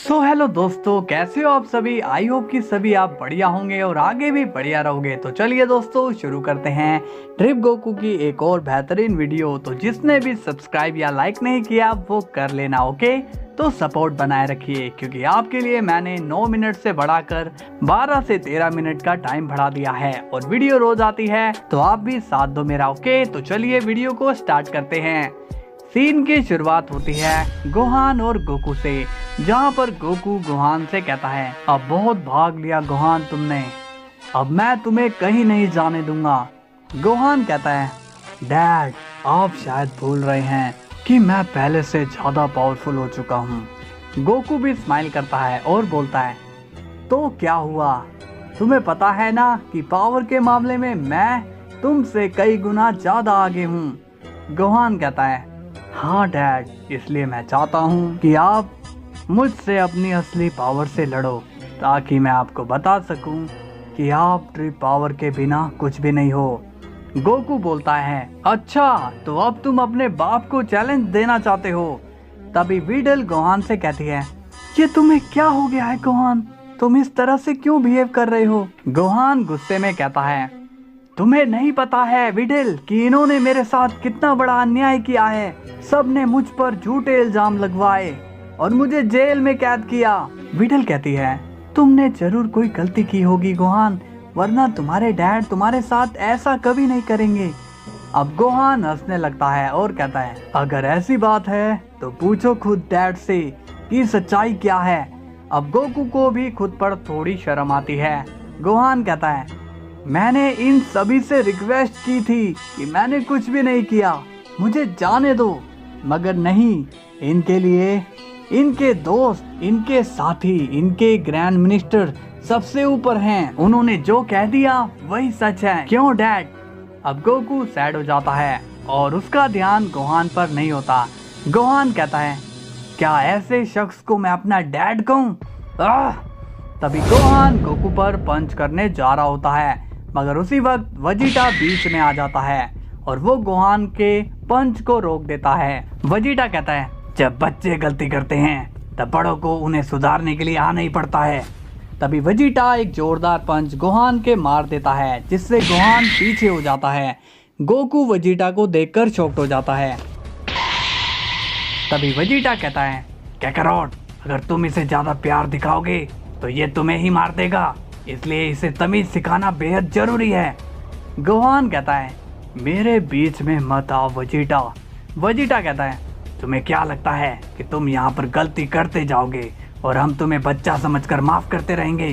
Hello दोस्तों, कैसे हो आप सभी। आई होप कि सभी आप बढ़िया होंगे और आगे भी बढ़िया रहोगे। तो चलिए दोस्तों शुरू करते हैं ट्रिप गोकू की एक और बेहतरीन वीडियो। तो जिसने भी सब्सक्राइब या लाइक नहीं किया वो कर लेना, ओके। तो सपोर्ट बनाए रखिए क्योंकि आपके लिए मैंने 9 मिनट से बढ़ाकर 12 से 13 मिनट का टाइम बढ़ा दिया है और वीडियो रोज आती है, तो आप भी साथ दो मेरा, ओके। तो चलिए वीडियो को स्टार्ट करते हैं। सीन की शुरुआत होती है गोहान और गोकू से, जहाँ पर गोकू गोहान से कहता है, अब बहुत भाग लिया गोहान तुमने, अब मैं तुम्हें कहीं नहीं जाने दूंगा। गोहान कहता है, डैड आप शायद भूल रहे हैं कि मैं पहले से ज्यादा पावरफुल हो चुका हूँ। गोकू भी स्माइल करता है और बोलता है, तो क्या हुआ, तुम्हें पता है ना कि पावर के मामले में मैं तुमसे कई गुना ज्यादा आगे हूँ। गोहान कहता है, हाँ डैड, इसलिए मैं चाहता हूँ कि आप मुझसे अपनी असली पावर से लड़ो ताकि मैं आपको बता सकूं कि आप ट्रिप पावर के बिना कुछ भी नहीं हो। गोकू बोलता है, अच्छा तो अब तुम अपने बाप को चैलेंज देना चाहते हो। तभी वीडल गोहान से कहती है, ये तुम्हें क्या हो गया है गोहान, तुम इस तरह से क्यों बिहेव कर रहे हो। गोहान गुस्से में कहता है, तुम्हें नहीं पता है विडल कि इन्होंने मेरे साथ कितना बड़ा अन्याय किया है। सबने मुझ पर झूठे इल्जाम लगवाए और मुझे जेल में कैद किया। विडल कहती है, तुमने जरूर कोई गलती की होगी गोहान, वरना तुम्हारे डैड तुम्हारे साथ ऐसा कभी नहीं करेंगे। अब गोहान हंसने लगता है और कहता है, अगर ऐसी बात है तो पूछो खुद डैड से कि सच्चाई क्या है। अब गोकू को भी खुद पर थोड़ी शर्म आती है। गोहान कहता है, मैंने इन सभी से रिक्वेस्ट की थी कि मैंने कुछ भी नहीं किया, मुझे जाने दो, मगर नहीं, इनके लिए इनके दोस्त, इनके साथी, इनके ग्रैंड मिनिस्टर सबसे ऊपर हैं। उन्होंने जो कह दिया वही सच है, क्यों डैड। अब गोकू सैड हो जाता है और उसका ध्यान गोहान पर नहीं होता। गोहान कहता है, क्या ऐसे शख्स को मैं अपना डैड कहूँ। तभी गोहान गोकू पर पंच करने जा रहा होता है, मगर उसी वक्त वजीटा बीच में आ जाता है और वो गोहान के पंच को रोक देता है। वजीटा कहता है, जब बच्चे गलती करते हैं तब बड़ों को उन्हें सुधारने के लिए आना ही पड़ता है। तभी वजीटा एक जोरदार पंच गोहान के मार देता है, जिससे गोहान पीछे हो जाता है। गोकू वजीटा को देखकर शॉक्ड हो जाता है। तभी वजीटा कहता है, कैकरोट, अगर तुम इसे ज्यादा प्यार दिखाओगे तो ये तुम्हें ही मार देगा, इसलिए इसे तमीज सिखाना बेहद जरूरी है। गोहान कहता है, मेरे बीच में मत आओ वजीटा। वजीटा कहता है, तुम्हें क्या लगता है कि तुम यहाँ पर गलती करते जाओगे और हम तुम्हें बच्चा समझकर माफ करते रहेंगे।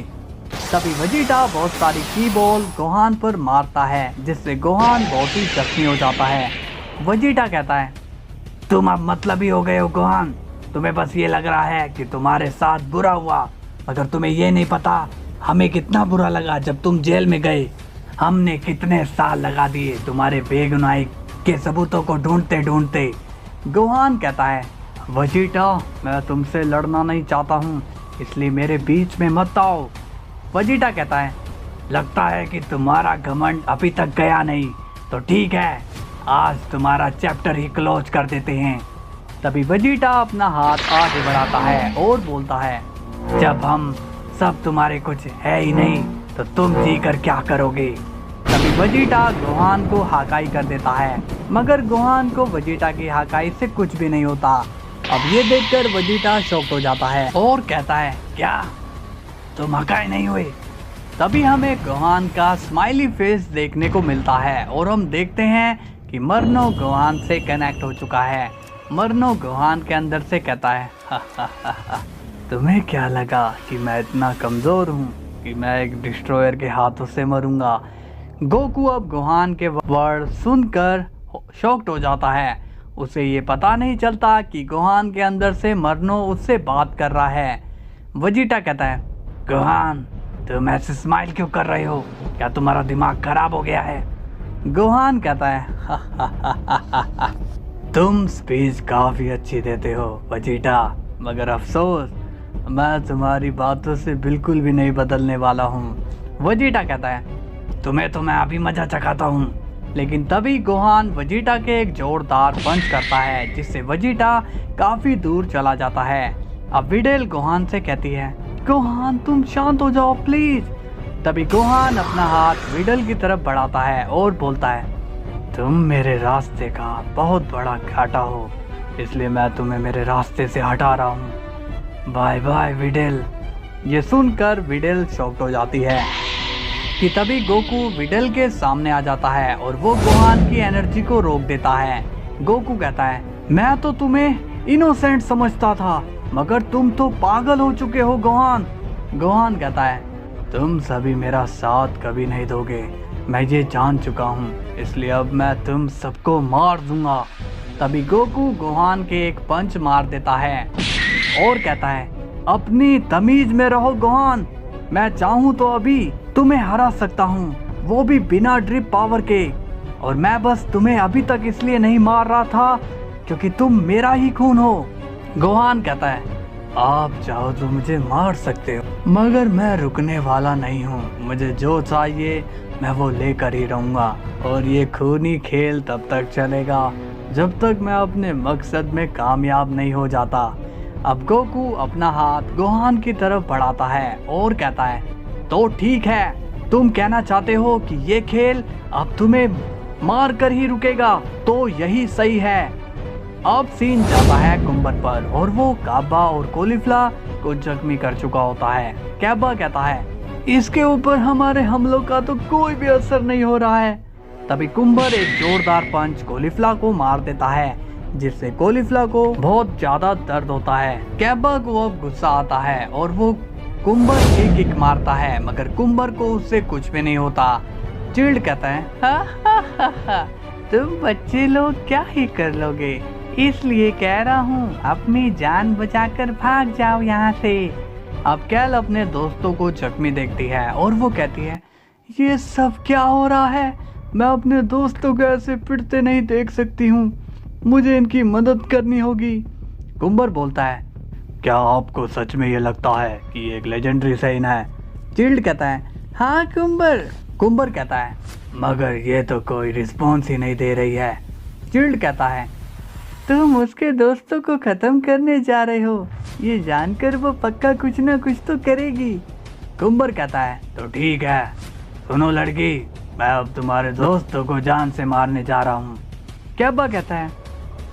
तभी वजीटा बहुत सारी की बॉल गोहान पर मारता है, जिससे गोहान बहुत ही जख्मी हो जाता है। वजीटा कहता है, तुम अब मतलबी हो गए हो गोहान, तुम्हें बस ये लग रहा है कि तुम्हारे साथ बुरा हुआ, मगर तुम्हें ये नहीं पता हमें कितना बुरा लगा जब तुम जेल में गए। हमने कितने साल लगा दिए तुम्हारे बेगुनाही के सबूतों को ढूंढते ढूंढते। गोहान कहता है, वजीटा, मैं तुमसे लड़ना नहीं चाहता हूँ, इसलिए मेरे बीच में मत आओ। वजीटा कहता है, लगता है कि तुम्हारा घमंड अभी तक गया नहीं, तो ठीक है, आज तुम्हारा चैप्टर ही क्लोज कर देते हैं। तभी वजीटा अपना हाथ आगे बढ़ाता है और बोलता है, जब हम सब तुम्हारे कुछ है ही नहीं तो तुम जी कर क्या करोगे। तभी वजीटा गोहान को हाकाई कर देता है, मगर गोहान को वजीटा की हाकाई से कुछ भी नहीं होता। अब ये देखकर वजीटा शॉक हो जाता है और कहता है, क्या तुम हाकाई नहीं हुए। तभी हमें गोहान का स्माइली फेस देखने को मिलता है और हम देखते हैं कि मरनो गोहान से कनेक्ट हो चुका है। मरनो गोहान के अंदर से कहता है, तुम्हें क्या लगा कि मैं इतना कमज़ोर हूँ कि मैं एक डिस्ट्रॉयर के हाथों से मरूंगा। गोकू अब गोहान के वर्ड सुनकर शॉक्ड हो जाता है। उसे ये पता नहीं चलता कि गोहान के अंदर से मरनो उससे बात कर रहा है। वजीटा कहता है, गोहान तुम ऐसे स्माइल क्यों कर रहे हो, क्या तुम्हारा दिमाग खराब हो गया है। गोहान कहता है, तुम स्पीच काफ़ी अच्छी देते हो वजीटा, मगर अफसोस मैं तुम्हारी बातों से बिल्कुल भी नहीं बदलने वाला हूँ। वजीटा कहता है, तुम्हें तो मैं अभी मजा चखाता हूँ। लेकिन तभी गोहान वजीटा के एक जोरदार पंच करता है, जिससे वजीटा काफी दूर चला जाता है। अब विडेल गोहान से कहती है, गोहान तुम शांत हो जाओ प्लीज। तभी गोहान अपना हाथ विडेल की तरफ बढ़ाता है और बोलता है, तुम मेरे रास्ते का बहुत बड़ा घाटा हो, इसलिए मैं तुम्हें मेरे रास्ते से हटा रहा हूँ। Bye bye Vidal. ये सुनकर विडेल शॉक्ड हो जाती है कि तभी गोकू विडेल के सामने आ जाता है और वो गोहान की एनर्जी को रोक देता है। गोकू कहता है, मैं तो तुम्हें इनोसेंट समझता था, मगर तुम तो पागल हो चुके हो गोहान। गोहान कहता है, तुम सभी मेरा साथ कभी नहीं दोगे, मैं ये जान चुका हूँ, इसलिए अब मैं तुम सबको मार दूंगा। तभी गोकू गोहान के एक पंच मार देता है और कहता है, अपनी तमीज में रहो गोहान, मैं चाहूँ तो अभी तुम्हें हरा सकता हूँ, वो भी बिना ड्रिप पावर के। और मैं बस तुम्हें अभी तक इसलिए नहीं मार रहा था क्योंकि तुम मेरा ही खून हो। गोहान कहता है, आप चाहो तो मुझे मार सकते हो, मगर मैं रुकने वाला नहीं हूँ, मुझे जो चाहिए मैं वो लेकर ही रहूँगा, और ये खूनी खेल तब तक चलेगा जब तक मैं अपने मकसद में कामयाब नहीं हो जाता। अब गोकू अपना हाथ गोहान की तरफ बढ़ाता है और कहता है, तो ठीक है, तुम कहना चाहते हो कि ये खेल अब तुम्हें मार कर ही रुकेगा, तो यही सही है। अब सीन जाता है कुंबर पर और वो काबा और कोलिफ्ला को जख्मी कर चुका होता है। काबा कहता है, इसके ऊपर हमारे हमलों का तो कोई भी असर नहीं हो रहा है। तभी कुंबर एक जोरदार पंच कोलिफ्ला को मार देता है, जिससे कोलिफ्ला को बहुत ज्यादा दर्द होता है। काबा को अब गुस्सा आता है और वो कुंबर की किक मारता है, मगर कुंबर को उससे कुछ भी नहीं होता। चिल्ड कहता है, हा, तुम बच्चे लोग क्या ही कर लोगे, इसलिए कह रहा हूँ अपनी जान बचाकर भाग जाओ यहाँ से। अब कैल अपने दोस्तों को जख्मी देखती है और वो कहती है, ये सब क्या हो रहा है, मैं अपने दोस्तों को ऐसे पिटते नहीं देख सकती हूँ, मुझे इनकी मदद करनी होगी। कुंबर बोलता है, क्या आपको सच में ये लगता है कि ये एक लेजेंडरी साइन है? चिल्ड कहता है, हाँ कुंबर। कुंबर कहता है, मगर ये तो कोई रिस्पॉन्स ही नहीं दे रही है। चिल्ड कहता है, तुम उसके दोस्तों को खत्म करने जा रहे हो, ये जानकर वो पक्का कुछ ना कुछ तो करेगी। कुंबर कहता है, तो ठीक है, सुनो लड़की, मैं अब तुम्हारे दोस्तों को जान से मारने जा रहा हूँ। काबा कहता है,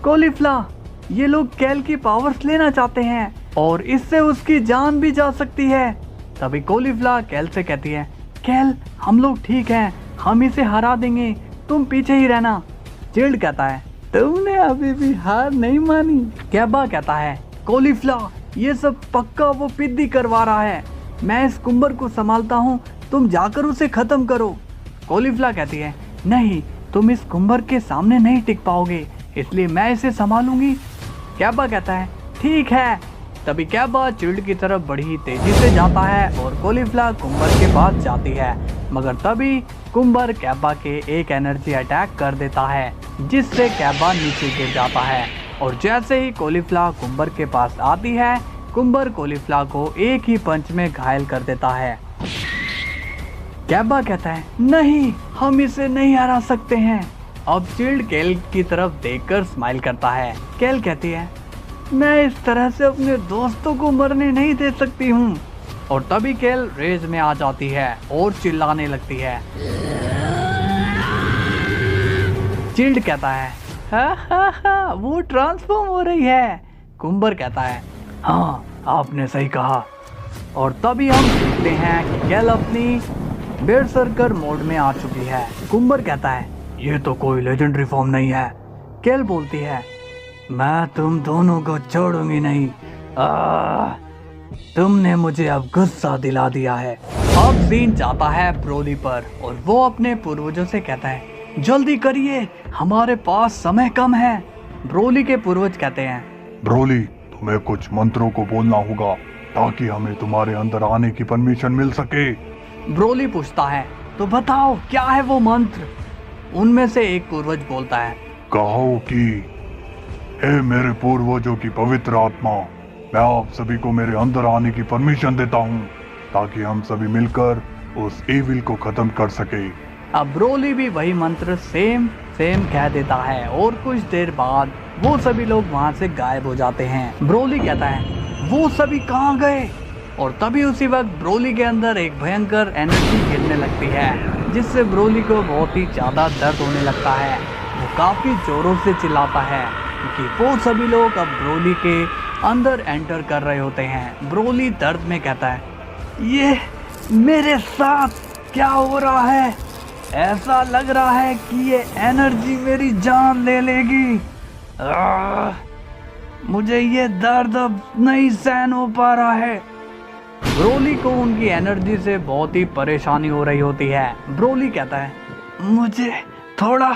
कोलिफ्ला, ये लोग कैल की पावर्स लेना चाहते हैं और इससे उसकी जान भी जा सकती है। तभी कोलिफ्ला कैल से कहती है, कैल हम लोग ठीक हैं, हम इसे हरा देंगे, तुम पीछे ही रहना। चिल्ड कहता है, तुमने अभी भी हार नहीं मानी। काबा कहता है, कोलिफ्ला, ये सब पक्का वो पिद्दी करवा रहा है, मैं इस कुंबर को संभालता हूँ, तुम जाकर उसे खत्म करो। कोलिफ्ला कहती है, नहीं, तुम इस कुंबर के सामने नहीं टिक पाओगे, इसलिए मैं इसे संभालूंगी। काबा कहता है, ठीक है। तभी काबा चिल्ड की तरफ बड़ी तेजी से जाता है और कोलिफ्ला कुंबर के पास जाती है, मगर तभी कुंबर काबा के एक एनर्जी अटैक कर देता है, जिससे काबा नीचे गिर जाता है। और जैसे ही कोलिफ्ला कुंबर के पास आती है, कुंबर कोलिफ्ला को एक ही पंच में घायल कर देता है। काबा कहता है, नहीं, हम इसे नहीं हरा सकते हैं। अब चिल्ड केल की तरफ देखकर स्माइल करता है। केल कहती है, मैं इस तरह से अपने दोस्तों को मरने नहीं दे सकती हूँ। और तभी केल रेज में आ जाती है और चिल्लाने लगती है। चिल्ड कहता है, हा, वो ट्रांसफॉर्म हो रही है। कुंबर कहता है, हाँ, आपने सही कहा। और तभी हम देखते हैं कि केल अपनी बेरसर्कर मोड में आ चुकी है। कुंबर कहता है, ये तो कोई लेजेंडरी फॉर्म नहीं है। केल बोलती है, मैं तुम दोनों को छोड़ूंगी नहीं। तुमने मुझे अब गुस्सा दिला दिया है। अब सीन जाता है ब्रोली पर और वो अपने पूर्वजों से कहता है, जल्दी करिए, हमारे पास समय कम है। ब्रोली के पूर्वज कहते हैं, ब्रोली, तुम्हें कुछ मंत्रों को बोलना होगा ताकि हमें तुम्हारे अंदर आने की परमिशन मिल सके। ब्रोली पूछता है, तो बताओ क्या है वो मंत्र? उनमें से एक पूर्वज बोलता है, कहो कि हे मेरे पूर्वजों की पवित्र आत्मा, मैं आप सभी को मेरे अंदर आने की परमिशन देता हूँ ताकि हम सभी मिलकर उस एविल को खत्म कर सके। अब ब्रोली भी वही मंत्र सेम कह देता है और कुछ देर बाद वो सभी लोग वहाँ से गायब हो जाते हैं। ब्रोली कहता है, वो सभी कहाँ गए? और तभी उसी वक्त ब्रोली के अंदर एक भयंकर एनर्जी गिरने लगती है, जिससे ब्रोली को बहुत ही ज़्यादा दर्द होने लगता है। वो काफ़ी जोरों से चिल्लाता है क्योंकि वो सभी लोग अब ब्रोली के अंदर एंटर कर रहे होते हैं। ब्रोली दर्द में कहता है, ये मेरे साथ क्या हो रहा है? ऐसा लग रहा है कि ये एनर्जी मेरी जान ले लेगी। मुझे ये दर्द अब नहीं सहन हो पा रहा है। ब्रोली को उनकी एनर्जी से बहुत ही परेशानी हो रही होती है। ब्रोली कहता है, मुझे थोड़ा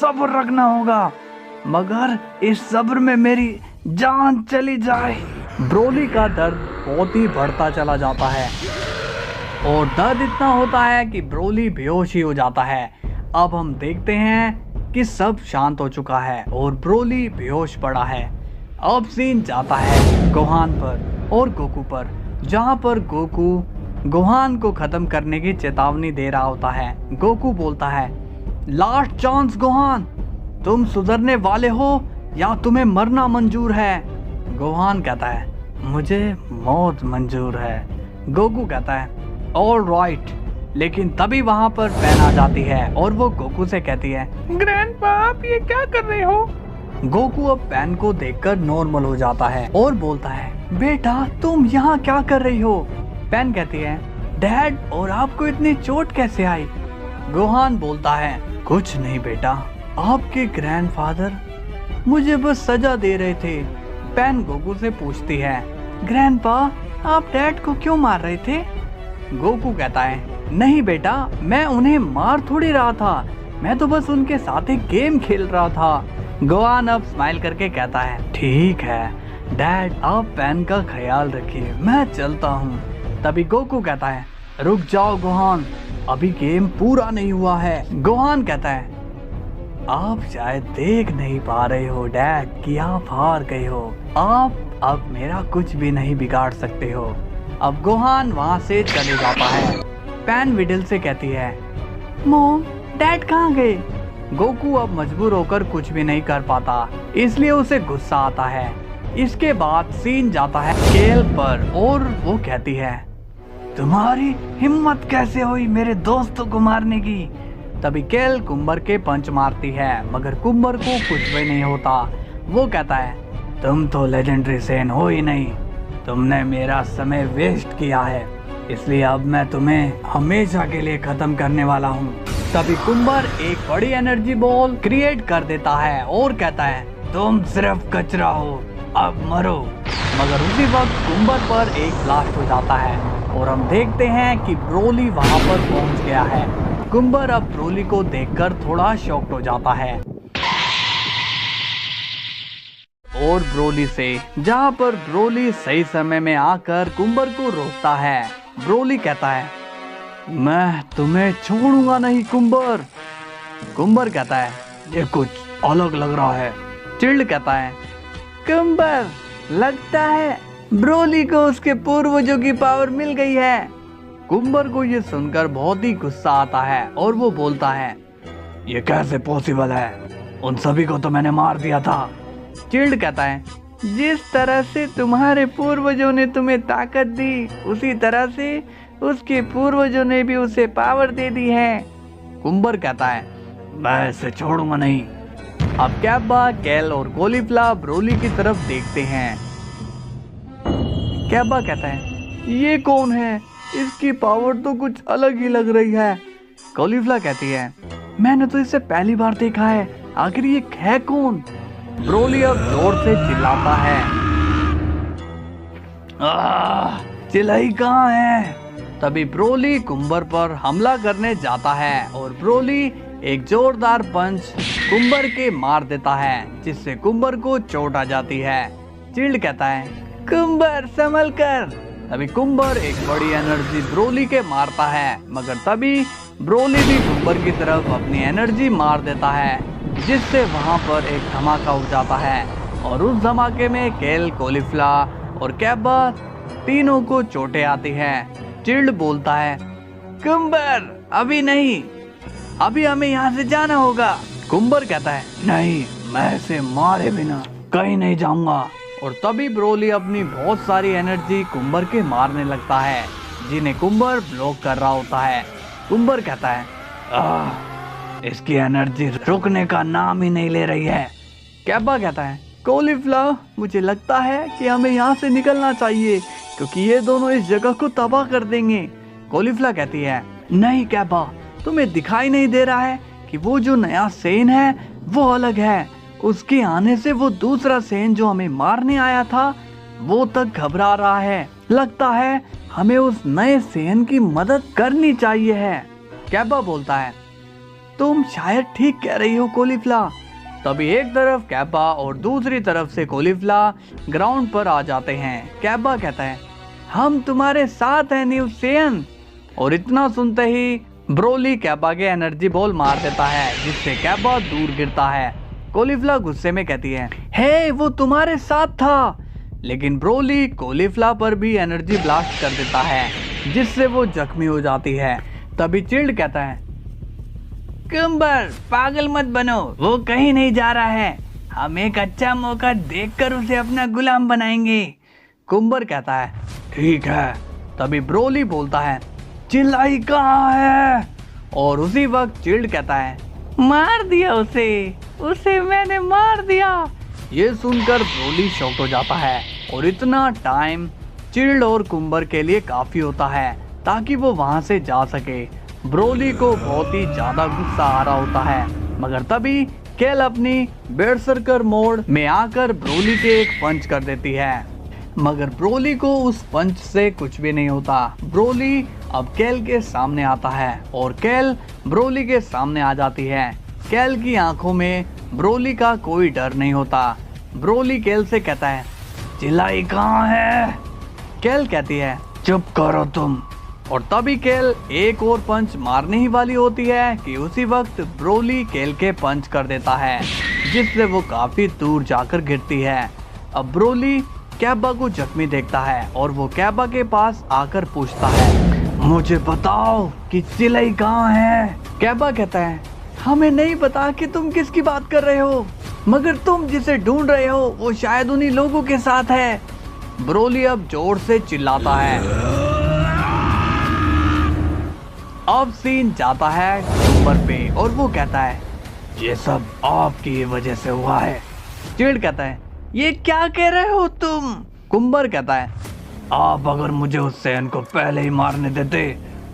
सब्र रखना होगा, मगर इस सब्र में मेरी जान चली जाए। ब्रोली का दर्द बहुत ही बढ़ता चला जाता है और दर्द इतना होता है कि ब्रोली बेहोश ही हो जाता है। अब हम देखते हैं कि सब शांत हो चुका है और ब्रोली बेहोश पड़ा है। अब सीन जाता है गोहान पर और गोकू पर, जहां पर गोकू गोहान को खत्म करने की चेतावनी दे रहा होता है। गोकू बोलता है, लास्ट चांस गोहान, तुम सुधरने वाले हो या तुम्हें मरना मंजूर है? गोहान कहता है, मुझे मौत मंजूर है। गोकू कहता है, ऑल राइट। लेकिन तभी वहां पर पैन आ जाती है और वो गोकू से कहती है, ग्रैंडपा आप ये क्या कर रहे हो? गोकू अब पैन को देखकर नॉर्मल हो जाता है और बोलता है, बेटा तुम यहाँ क्या कर रही हो? पैन कहती है, डैड और आपको इतनी चोट कैसे आई? गोहान बोलता है, कुछ नहीं बेटा, आपके ग्रैंडफादर मुझे बस सजा दे रहे थे। पैन गोकू से पूछती है, ग्रैंडपा आप डैड को क्यों मार रहे थे? गोकू कहता है, नहीं बेटा, मैं उन्हें मार थोड़ी रहा था, मैं तो बस उनके साथ एक गेम खेल रहा था। गोहान अब स्माइल करके कहता है, ठीक है डैड, आप पैन का ख्याल रखिए, मैं चलता हूँ। तभी गोकू कहता है, रुक जाओ गोहान, अभी गेम पूरा नहीं हुआ है। गोहान कहता है, आप शायद देख नहीं पा रहे हो डैड कि आप हार गए हो, आप अब मेरा कुछ भी नहीं बिगाड़ सकते हो। अब गोहान वहाँ से चले जाता है। पैन विडल से कहती है, मॉम डैड कहाँ गए? गोकू अब मजबूर होकर कुछ भी नहीं कर पाता, इसलिए उसे गुस्सा आता है। इसके बाद सीन जाता है केल पर और वो कहती है, तुम्हारी हिम्मत कैसे हुई मेरे दोस्तों को मारने की? तभी केल कुंबर के पंच मारती है, मगर कुंबर को कुछ भी नहीं होता। वो कहता है, तुम तो लेजेंडरी सेन हो ही नहीं, तुमने मेरा समय वेस्ट किया है, इसलिए अब मैं तुम्हें हमेशा के लिए खत्म करने वाला हूँ। तभी कुंबर एक बड़ी एनर्जी बॉल क्रिएट कर देता है और कहता है, तुम सिर्फ कचरा हो, अब मरो। मगर उसी वक्त कुंबर पर एक ब्लास्ट हो जाता है और हम देखते हैं कि ब्रोली वहां पर पहुंच गया है। कुंबर अब ब्रोली को देखकर थोड़ा शॉक्ड हो जाता है और ब्रोली से, जहां पर ब्रोली सही समय में आकर कुंबर को रोकता है। ब्रोली कहता है, मैं तुम्हें छोड़ूंगा नहीं कुंबर। कुंबर कहता है, ये कुछ अलग लग रहा है। चिल्ड कहता है, कुंबर लगता है ब्रोली को उसके पूर्वजों की पावर मिल गई है। कुंबर को ये सुनकर बहुत ही गुस्सा आता है और वो बोलता है, ये कैसे पॉसिबल है? उन सभी को तो मैंने मार दिया था। चिल्ड कहता है, जिस तरह से तुम्हारे पूर्वजों ने तुम्हें ताकत दी, उसी तरह से उसके पूर्वजों ने भी उसे पावर दे दी है। कुंबर कहता है, मैं इसे छोड़ूंगा नहीं। अब कैब्बा, केल और कॉलीफ्ला ब्रोली की तरफ देखते हैं। कैब्बा कहता है, ये कौन है? इसकी पावर तो कुछ अलग ही लग रही है। कॉलीफ्ला कहती है, मैंने तो इसे पहली बार देखा है, आखिर ये है कौन? ब्रोली अब जोर से चिल्लाता है, चिल्लाई कहाँ है? तभी ब्रोली कुंबर पर हमला करने जाता है और ब्रोली एक जोरदार पंच कुंबर के मार देता है, जिससे कुंबर को चोट आ जाती है। चिल्ड कहता है, कुंबर संभल कर। तभी कुंबर एक बड़ी एनर्जी ब्रोली के मारता है, मगर तभी ब्रोली भी कुंबर की तरफ अपनी एनर्जी मार देता है, जिससे वहां पर एक धमाका हो जाता है और उस धमाके में केल, कॉलीफ्ला और कैब्बा तीनों को चोटें आती हैं। चिल्ड बोलता है, कुंबर अभी नहीं, अभी हमें यहाँ से जाना होगा। कुंबर कहता है, नहीं, मैं इसे मारे बिना कहीं नहीं जाऊंगा। और तभी ब्रोली अपनी बहुत सारी एनर्जी कुंबर के मारने लगता है, जिन्हें कुंबर ब्लॉक कर रहा होता है। कुंबर कहता है इसकी एनर्जी रुकने का नाम ही नहीं ले रही है। कैब्बा कहता है कॉलीफ्लावर, मुझे लगता है कि हमें यहाँ से निकलना चाहिए क्योंकि ये दोनों इस जगह को तबाह कर देंगे। कॉलीफ्लावर कहती है नहीं कैब्बा, तुम्हें दिखाई नहीं दे रहा है कि वो जो नया सेन है वो अलग है। उसके आने से वो दूसरा सेन जो हमें मारने आया था वो तक घबरा रहा है। लगता है हमें उस नए सेन की मदद करनी चाहिए है। कैब्बा बोलता है तुम शायद ठीक कह रही हो कॉलीफ्लावर। तभी एक तरफ कैब्बा और दूसरी तरफ से कॉलीफ्लावर ग्राउंड पर आ जाते हैं। कैब्बा कहता है हम तुम्हारे साथ हैं न्यू सेन। और इतना सुनते ही ब्रोली कैब्बा के एनर्जी बॉल मार देता है, जिससे कैब्बा दूर गिरता है। कॉलीफ्लावर गुस्से में कहती है हे वो तुम्हारे साथ था, लेकिन ब्रोली कॉलीफ्लावर पर भी एनर्जी ब्लास्ट कर देता है, जिससे वो जख्मी हो जाती है। तभी चिल्ड कहता है कुंबर पागल मत बनो, वो कहीं नहीं जा रहा है, हम एक अच्छा मौका देखकर उसे अपना गुलाम बनाएंगे। कुंबर कहता है ठीक है। तभी ब्रोली बोलता है चिल्लाई कहाँ है। और उसी वक्त चिल्ड कहता है मार दिया उसे मैंने मार दिया। ये सुनकर ब्रोली शॉक हो जाता है और इतना टाइम चिल्ड और कुंबर के लिए काफी होता है ताकि वो वहां से जा सके। ब्रोली को बहुत ही ज्यादा गुस्सा आ रहा होता है, मगर तभी केल अपनी बेरसरकर मोड में आकर ब्रोली के एक पंच कर देती है, मगर ब्रोली को उस पंच से कुछ भी नहीं होता। ब्रोली अब केल के सामने आता है और केल ब्रोली के सामने आ जाती है। केल की आंखों में ब्रोली का कोई डर नहीं होता। ब्रोली केल से कहता है चिल्लाई कहाँ है। केल कहती है चुप करो तुम। और तभी केल एक और पंच मारने ही वाली होती है कि उसी वक्त ब्रोली केल के पंच कर देता है, जिससे वो काफी दूर जाकर गिरती है। अब ब्रोली कैब्बा को जख्मी देखता है और वो कैब्बा के पास आकर पूछता है मुझे बताओ कि चिल्लाई कहाँ है। कैब्बा कहता है हमें नहीं पता कि तुम किसकी बात कर रहे हो, मगर तुम जिसे ढूंढ रहे हो वो शायद उन्हीं लोगों के साथ है। ब्रोली अब जोर से चिल्लाता है। अब सीन जाता है कुंबर पे और वो कहता है ये सब आपकी वजह से हुआ है। चिल्ड कहता है ये क्या कह रहे हो तुम। कुंबर कहता है आप अगर मुझे उस सेन को पहले ही मारने देते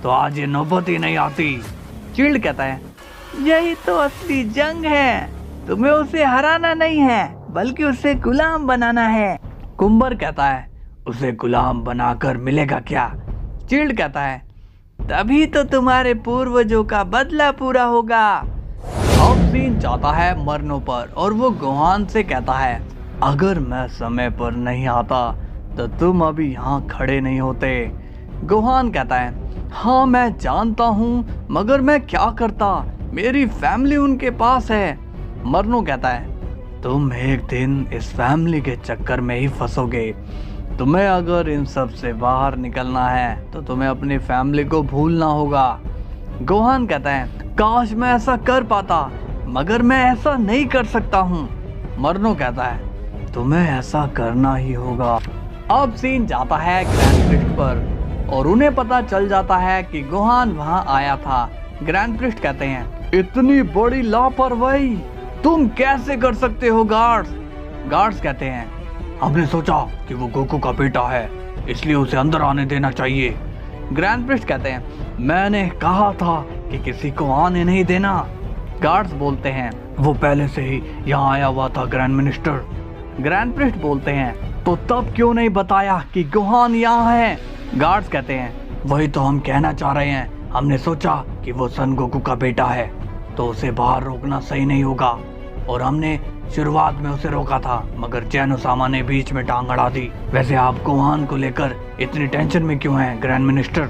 तो आज ये नौबत ही नहीं आती। चिल्ड कहता है यही तो असली जंग है, तुम्हें उसे हराना नहीं है बल्कि उसे गुलाम बनाना है। कुंबर कहता है उसे गुलाम बनाकर मिलेगा क्या। चिल्ड कहता है तभी तो तुम्हारे पूर्वजों का बदला पूरा होगा। अब सीन जाता है मरनों पर और वो गोहान से कहता है अगर मैं समय पर नहीं आता तो तुम अभी यहाँ खड़े नहीं होते। गोहान कहता है हाँ मैं जानता हूँ, मगर मैं क्या करता, मेरी फैमिली उनके पास है। मरनो कहता है तुम एक दिन इस फैमिली के चक्कर में ही फंसोगे। तुम्हें अगर इन सब से बाहर निकलना है तो तुम्हें अपनी फैमिली को भूलना होगा। गोहान कहता है काश मैं ऐसा कर पाता, मगर मैं ऐसा नहीं कर सकता हूँ। मरनो कहता है तुम्हें ऐसा करना ही होगा। अब सीन जाता है ग्रैंड प्रिस्ट पर और उन्हें पता चल जाता है कि गोहान वहाँ आया था। ग्रैंड प्रिस्ट कहते हैं इतनी बड़ी लापरवाही तुम कैसे कर सकते हो गार्ड्स। गार्ड्स कहते हैं हमने सोचा कि वो गोकू का बेटा है, इसलिए उसे अंदर आने देना चाहिए। ग्रैंड प्रिस्ट कहते हैं मैंने कहा था कि किसी को आने नहीं देना। गार्ड्स बोलते हैं वो पहले से ही यहाँ आया हुआ था ग्रैंड मिनिस्टर। ग्रैंड प्रिस्ट बोलते हैं तो तब क्यों नहीं बताया कि गोहान यहाँ है। गार्ड्स कहते हैं वही तो हम कहना चाह रहे हैं, हमने सोचा कि वो सन गोकू का बेटा है तो उसे बाहर रोकना सही नहीं होगा, और हमने शुरुआत में उसे रोका था मगर जैन ओसामा ने बीच में टांग अड़ा दी। वैसे आप गोहान को लेकर इतनी टेंशन में क्यों हैं ग्रैंड मिनिस्टर।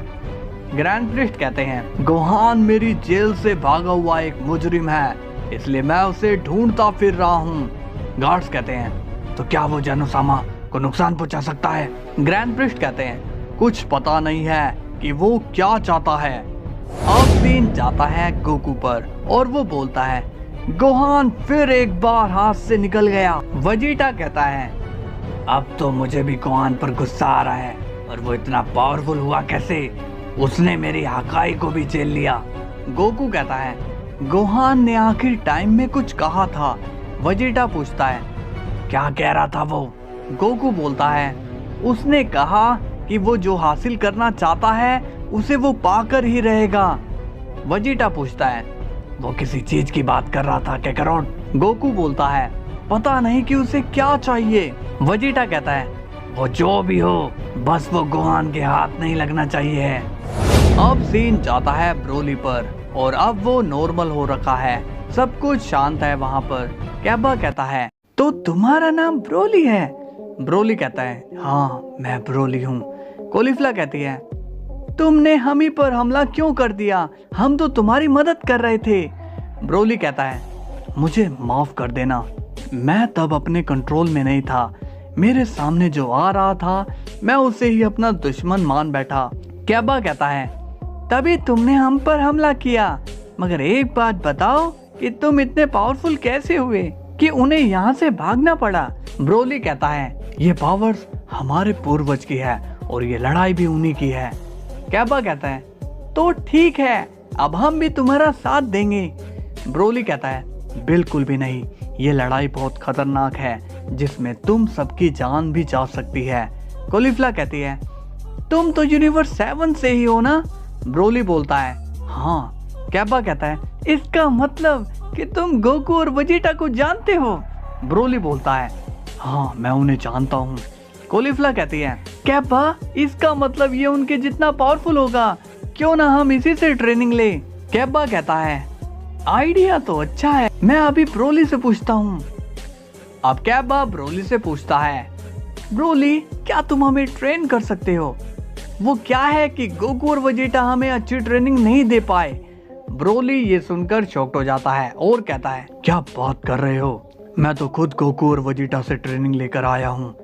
ग्रैंड प्रिस्ट कहते हैं गोहान मेरी जेल से भागा हुआ एक मुजरिम है, इसलिए मैं उसे ढूंढता फिर रहा हूँ। गार्ड्स कहते हैं तो क्या वो जैन ओसामा को नुकसान पहुंचा सकता है। ग्रैंड प्रिस्ट कहते हैं कुछ पता नहीं है कि वो क्या चाहता है। अब सीन जाता है गोकू पर और वो बोलता है गोहान फिर एक बार हाथ से निकल गया। वेजिटा कहता है अब तो मुझे भी गोहान पर गुस्सा आ रहा है, और वो इतना पावरफुल हुआ कैसे? उसने मेरी हाकाई को भी झेल लिया। गोकू कहता है गोहान ने आखिर टाइम में कुछ कहा था। वेजिटा पूछता है क्या कह रहा था वो? गोकू बोलता है उसने कहा कि वो जो हासिल करना चाहता है उसे वो पाकर ही रहेगा। वेजिटा पूछता है वो किसी चीज की बात कर रहा था काकारोट? गोकू बोलता है पता नहीं कि उसे क्या चाहिए। वेजिटा कहता है वो जो भी हो, बस वो गोहान के हाथ नहीं लगना चाहिए। अब सीन जाता है ब्रोली पर, और अब वो नॉर्मल हो रखा है, सब कुछ शांत है वहाँ पर। कैबा कहता है तो तुम्हारा नाम ब्रोली है? ब्रोली कहता है हाँ मैं ब्रोली हूँ। कोलिफ्ला कहती है तुमने हम ही पर हमला क्यों कर दिया? हम तो तुम्हारी मदद कर रहे थे। ब्रोली कहता है मुझे माफ कर देना, मैं तब अपने कंट्रोल में नहीं था। मेरे सामने जो आ रहा था मैं उसे ही अपना दुश्मन मान बैठा। कैबा कहता है तभी तुमने हम पर हमला किया, मगर एक बात बताओ कि तुम इतने पावरफुल कैसे हुए कि उन्हें यहाँ से भागना पड़ा? ब्रोली कहता है ये पावर्स हमारे पूर्वज की है और ये लड़ाई भी उन्हीं की है। कैबा कहता है तो ठीक है, अब हम भी तुम्हारा साथ देंगे। ब्रोली कहता है बिल्कुल भी नहीं, ये लड़ाई बहुत खतरनाक है जिसमें तुम सबकी जान भी जा सकती है। कोलिफ्ला कहती है तुम तो यूनिवर्स 7 से ही हो ना? ब्रोली बोलता है हाँ। कैबा कहता है इसका मतलब कि तुम गोकू और वेजिटा को जानते हो? ब्रोली बोलता है हाँ मैं उन्हें जानता हूँ। कोलिफ्ला कहती है कैबा इसका मतलब ये उनके जितना पावरफुल होगा, क्यों ना हम इसी से ट्रेनिंग ले? कैबा कहता है आइडिया तो अच्छा है, मैं अभी ब्रोली से पूछता हूँ। अब कैबा ब्रोली से पूछता है ब्रोली क्या तुम हमें ट्रेन कर सकते हो? वो क्या है कि गोकू और वेजिटा हमें अच्छी ट्रेनिंग नहीं दे पाए? ब्रोली ये सुनकर शॉक्ड हो जाता है और कहता है क्या बात कर रहे हो, मैं तो खुद गोकू और वेजिटा से ट्रेनिंग लेकर आया हूँ।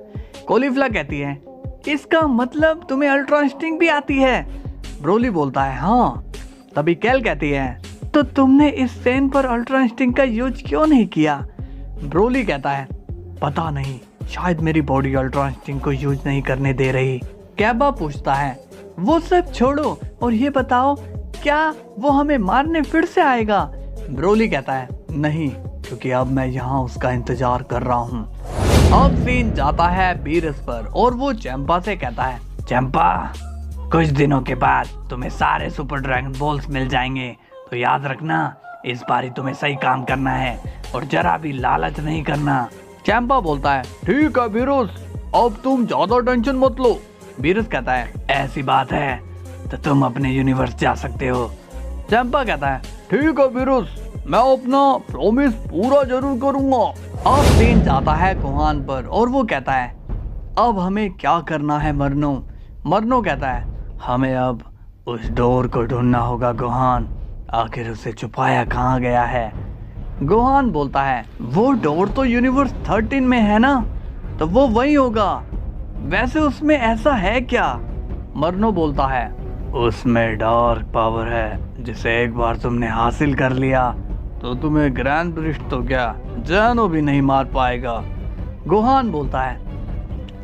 कोलिफ्ला कहती है इसका मतलब तुम्हें अल्ट्रा इंस्टिंक्ट भी आती है? ब्रोली बोलता है हाँ। तभी कैल कहती है तो तुमने इस सेन पर अल्ट्रा इंस्टिंक्ट का यूज क्यों नहीं किया? ब्रोली कहता है पता नहीं, शायद मेरी बॉडी अल्ट्रा इंस्टिंक्ट को यूज नहीं करने दे रही। कैबा पूछता है वो सब छोड़ो और ये बताओ क्या वो हमें मारने फिर से आएगा? ब्रोली कहता है नहीं, क्योंकि अब मैं यहाँ उसका इंतजार कर रहा हूँ। अब सीन जाता है बीरस पर, और वो चैंपा से कहता है चैंपा कुछ दिनों के बाद तुम्हें सारे सुपर ड्रैगन बॉल्स मिल जाएंगे, तो याद रखना इस बारी तुम्हें सही काम करना है और जरा भी लालच नहीं करना। चैंपा बोलता है ठीक है बीरस, अब तुम ज्यादा टेंशन मत लो। बीरस कहता है ऐसी बात है तो तुम अपने यूनिवर्स जा सकते हो। चैंपा कहता है ठीक है बीरस, मैं अपना प्रॉमिस पूरा जरूर करूंगा। अब सीन जाता है गोहान पर, और वो कहता है अब हमें क्या करना है मरनो? मरनो कहता है हमें अब उस डोर को ढूंढना होगा गोहान, आखिर उसे छुपाया कहाँ गया है? गोहान बोलता है वो डोर तो यूनिवर्स 13 में है ना, तो वो वही होगा। वैसे उसमें ऐसा है क्या? मरनो बोलता है उसमें डार्क पावर है जिसे एक बार तुमने हासिल कर लिया तो तुम्हें ग्रैंड प्रिस्ट तो क्या जैनो भी नहीं मार पाएगा। गोहान बोलता है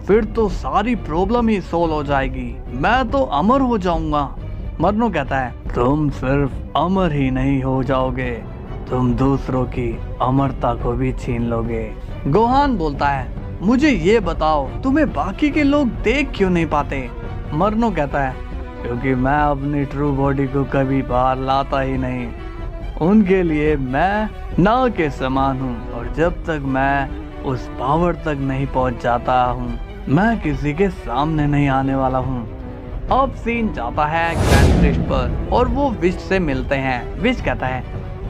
फिर तो सारी प्रॉब्लम ही सोल्व हो जाएगी, मैं तो अमर हो जाऊंगा। मरनो कहता है तुम सिर्फ अमर ही नहीं हो जाओगे, तुम दूसरों की अमरता को भी छीन लोगे। गोहान बोलता है मुझे ये बताओ तुम्हें बाकी के लोग देख क्यों नहीं पाते? मरनो कहता है क्योंकि मैं अपनी ट्रू बॉडी को कभी बाहर लाता ही नहीं, उनके लिए मैं ना के समान हूँ, और जब तक मैं उस पावर तक नहीं पहुँच जाता हूँ मैं किसी के सामने नहीं आने वाला हूँ। अब सीन जाता है ग्रैंड प्रिस्ट पर, और वो विश से मिलते हैं। विश कहता है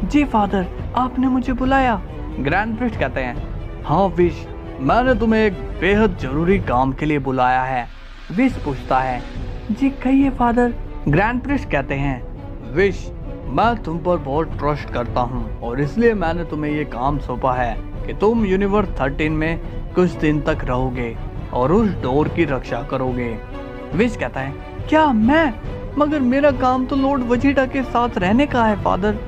जी फादर आपने मुझे बुलाया। ग्रैंड प्रिस्ट कहते हैं हाँ विश, मैंने तुम्हें एक बेहद जरूरी काम के लिए बुलाया है। विश पूछता है जी कहिए फादर। ग्रैंड प्रिस्ट कहते हैं विश मैं तुम पर बहुत ट्रस्ट करता हूँ और इसलिए मैंने तुम्हें ये काम सौंपा है कि तुम यूनिवर्स 13 में कुछ दिन तक रहोगे और उस डोर की रक्षा करोगे। विश कहता है क्या मैं? मगर मेरा काम तो लॉर्ड वेजिटा के साथ रहने का है फादर।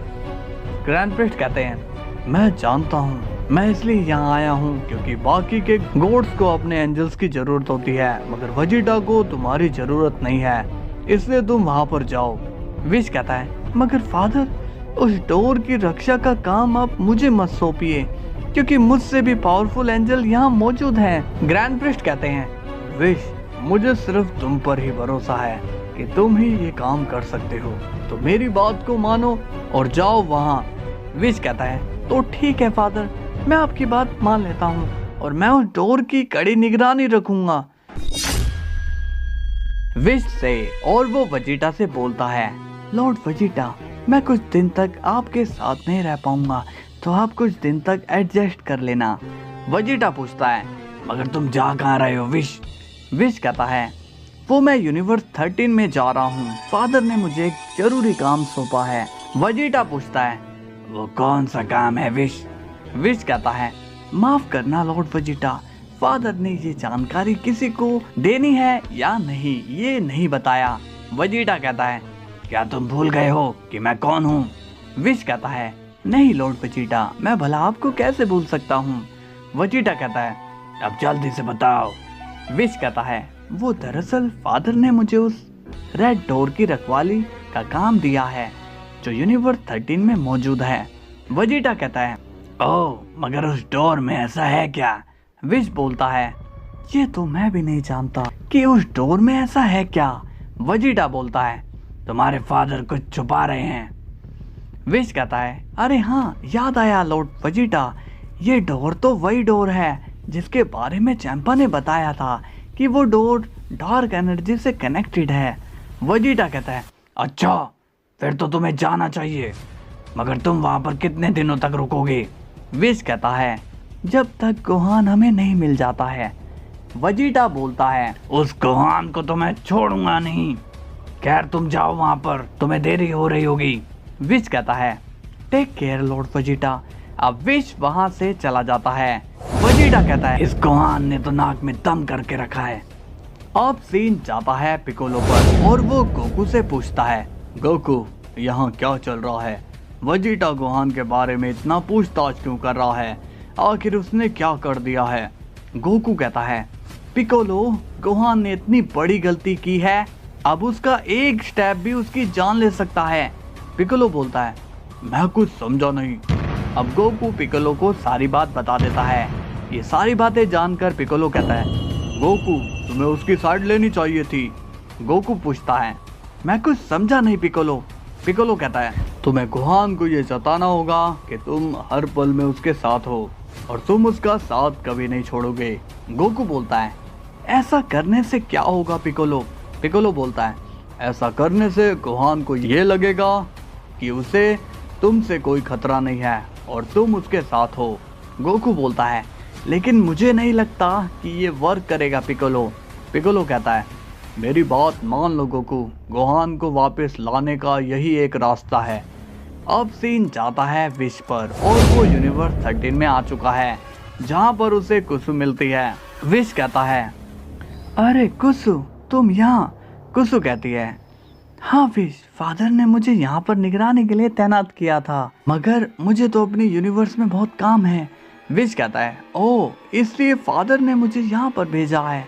ग्रैंड प्रिस्ट कहते हैं मैं जानता हूँ मैं इसलिए यहाँ आया हूँ क्योंकि बाकी के गॉड्स को अपने एंजल्स की जरूरत होती है, मगर वेजिटा को तुम्हारी जरूरत नहीं है, इसलिए तुम वहाँ पर जाओ। विश कहता है, मगर फादर, उस डोर की रक्षा का काम आप मुझे मत सौंपिए, क्योंकि मुझसे भी पावरफुल एंजल यहाँ मौजूद हैं। ग्रैंड प्रिस्ट कहते हैं, विश, मुझे सिर्फ तुम पर ही भरोसा है कि तुम ही ये काम कर सकते हो, तो मेरी बात को मानो और जाओ वहाँ। विश कहता है, तो ठीक है फादर, मैं आपकी बात मान लेता हूँ और मैं उस डोर की कड़ी निगरानी रखूंगा। विश से और वो वेजिटा से बोलता है, लॉर्ड वेजिटा, मैं कुछ दिन तक आपके साथ नहीं रह पाऊंगा, तो आप कुछ दिन तक एडजस्ट कर लेना। वेजिटा पूछता है, मगर तुम जा कहाँ रहे हो विश? विश कहता है, वो मैं यूनिवर्स 13 में जा रहा हूँ, फादर ने मुझे एक जरूरी काम सौंपा है। वेजिटा पूछता है, वो कौन सा काम है विश? विश कहता है, माफ करना लॉर्ड वेजिटा, फादर ने ये जानकारी किसी को देनी है या नहीं ये नहीं बताया। वेजिटा कहता है, क्या तुम भूल गए हो कि मैं कौन हूँ? विश कहता है, नहीं लॉर्ड वेजिटा, मैं भला आपको कैसे भूल सकता हूँ। वेजिटा कहता है, अब जल्दी से बताओ। विश कहता है, वो दरअसल फादर ने मुझे उस रेड डोर की रखवाली का काम दिया है जो यूनिवर्स 13 में मौजूद है। वेजिटा कहता है, ओह, मगर उस डोर में ऐसा है क्या? विश बोलता है, ये तो मैं भी नहीं जानता कि उस डोर में ऐसा है क्या। वेजिटा बोलता है, तुम्हारे फादर कुछ छुपा रहे हैं। विश कहता है, अरे हाँ, याद आया लॉर्ड वेजिटा, ये डोर तो वही डोर है जिसके बारे में चैंपा ने बताया था कि वो डोर डार्क एनर्जी से कनेक्टेड है। वेजिटा कहता है, अच्छा, फिर तो तुम्हें जाना चाहिए, मगर तुम वहां पर कितने दिनों तक रुकोगे? विश कहता है, जब तक गोहान हमें नहीं मिल जाता है। वेजिटा बोलता है, उस गोहान को तो मैं छोड़ूंगा नहीं। खैर, तुम जाओ वहां पर, तुम्हें देरी हो रही होगी। विश कहता है, टेक केयर लॉर्ड वेजिटा। अब विश वहां से चला जाता है। वेजिटा कहता है, इस गोहान ने तो नाक में दम करके रखा है। अब सीन जाता है पिकोलो पर और वो गोकू से पूछता है, गोकू, यहाँ क्या चल रहा है? वेजिटा गोहान के बारे में इतना पूछताछ क्यों कर रहा है? आखिर उसने क्या कर दिया है? गोकू कहता है, पिकोलो, गोहान ने इतनी बड़ी गलती की है, अब उसका एक स्टेप भी उसकी जान ले सकता है। पिकोलो बोलता है, मैं कुछ समझा नहीं। अब गोकू पिकोलो को सारी बात बता देता है। ये सारी बातें जानकर पिकोलो कहता है, गोकू, तुम्हें उसकी साइड लेनी चाहिए थी। गोकू पूछता है, मैं कुछ समझा नहीं पिकोलो। पिकोलो कहता है, तुम्हें गोहान को ये जताना होगा कि तुम हर पल में उसके साथ हो और तुम उसका साथ कभी नहीं छोड़ोगे। गोकू बोलता है, ऐसा करने से क्या होगा पिकोलो? पिकोलो बोलता है, ऐसा करने से गोहान को ये लगेगा कि उसे तुमसे कोई खतरा नहीं है और तुम उसके साथ हो। गोकू बोलता है, लेकिन मुझे नहीं लगता कि ये वर्क करेगा पिकोलो। पिकोलो कहता है, मेरी बात मान लो गोकू, गोहान को वापस लाने का यही एक रास्ता है। अब सीन जाता है विश पर और वो यूनिवर्स 13 में आ चुका है जहाँ पर उसे कुसु मिलती है। विश कहता है, अरे कुसु, तुम यहाँ? कुसु कहती है, हाँ विश, फादर ने मुझे यहाँ पर निगरानी के लिए तैनात किया था, मगर मुझे तो अपनी यूनिवर्स में बहुत काम है। विश कहता है, ओह, इसलिए फादर ने मुझे यहाँ पर भेजा है।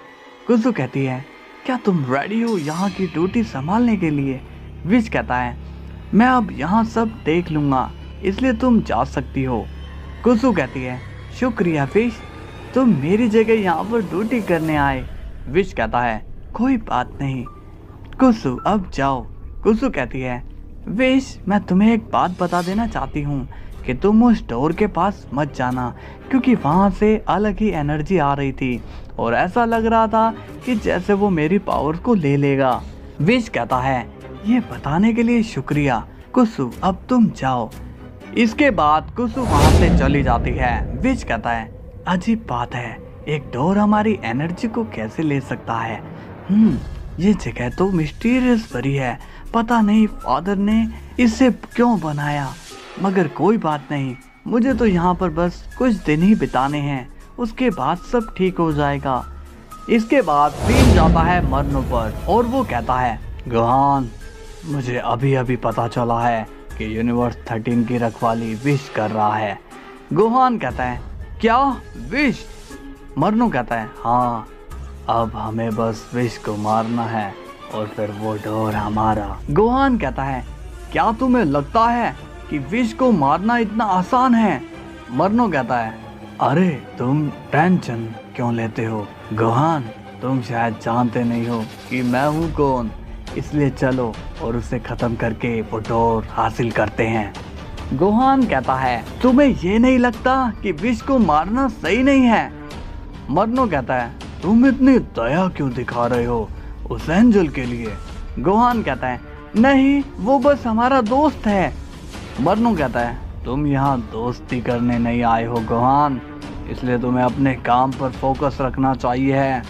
कुसु कहती है, क्या तुम रेडी हो यहाँ की ड्यूटी संभालने के लिए? विश कहता है, मैं अब यहाँ सब देख लूँगा, इसलिए तुम जा सकती हो। कुसु कहती है, शुक्रिया विश, तुम मेरी जगह यहाँ पर ड्यूटी करने आए। विश कहता है, कोई बात नहीं कुसु, अब जाओ। कुसु कहती है, विश, मैं तुम्हें एक बात बता देना चाहती हूँ कि तुम उस डोर के पास मत जाना, क्योंकि वहाँ से अलग ही एनर्जी आ रही थी और ऐसा लग रहा था कि जैसे वो मेरी पावर को ले लेगा। विश कहता है, ये बताने के लिए शुक्रिया कुसु, अब तुम जाओ। इसके बाद कुसु वहाँ से चली जाती है। विश कहता है, अजीब बात है, एक डोर हमारी एनर्जी को कैसे ले सकता है? ये जगह तो मिस्टीरियस भरी है, पता नहीं फादर ने इसे क्यों बनाया, मगर कोई बात नहीं, मुझे तो यहाँ पर बस कुछ दिन ही बिताने हैं, उसके बाद सब ठीक हो जाएगा। इसके बाद सीन जाता है मरनो पर और वो कहता है, गोहान, मुझे अभी अभी पता चला है कि यूनिवर्स 13 की रखवाली विश कर रहा है। गोहान कहता है, क्या विश? मरनू कहता है हाँ, अब हमें बस विश को मारना है और फिर वो डोर हमारा। गोहान कहता है क्या तुम्हें लगता है कि विश को मारना इतना आसान है? मरनो कहता है अरे तुम टेंशन क्यों लेते हो गोहान, तुम शायद जानते नहीं हो कि मैं हूँ कौन, इसलिए चलो और उसे खत्म करके वो डोर हासिल करते हैं। गोहान कहता है तुम्हें ये नहीं लगता कि विश को मारना सही नहीं है? मरनो कहता है तुम इतनी दया क्यों दिखा रहे हो उस एंजल के लिए? गोहान कहता है नहीं, वो बस हमारा दोस्त है। मरनो कहता है तुम यहाँ दोस्ती करने नहीं आए हो गोहान, इसलिए तुम्हें अपने काम पर फोकस रखना चाहिए है।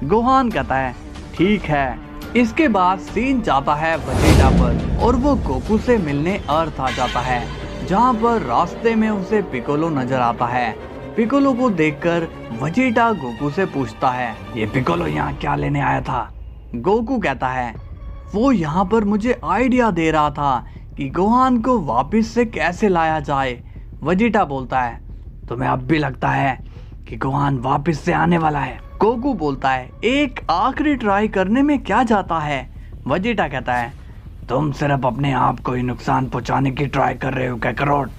गोहान कहता है ठीक है। इसके बाद सीन जाता है वेजिटा पर और वो गोकू से मिलने अर्थ आ जाता है, जहाँ पर रास्ते में उसे पिकोलो नजर आता है। पिकोलो को देखकर वेजिटा गोकू से पूछता है ये पिकोलो यहाँ क्या लेने आया था? गोकू कहता है वो यहाँ पर मुझे आइडिया दे रहा था कि गोहान को वापस से कैसे लाया जाए। वेजिटा बोलता है तुम्हें अब भी लगता है कि गोहान वापस से आने वाला है? गोकू बोलता है एक आखिरी ट्राई करने में क्या जाता है? वेजिटा कहता है तुम सिर्फ अपने आप को ही नुकसान पहुंचाने की ट्राई कर रहे हो काकरोट।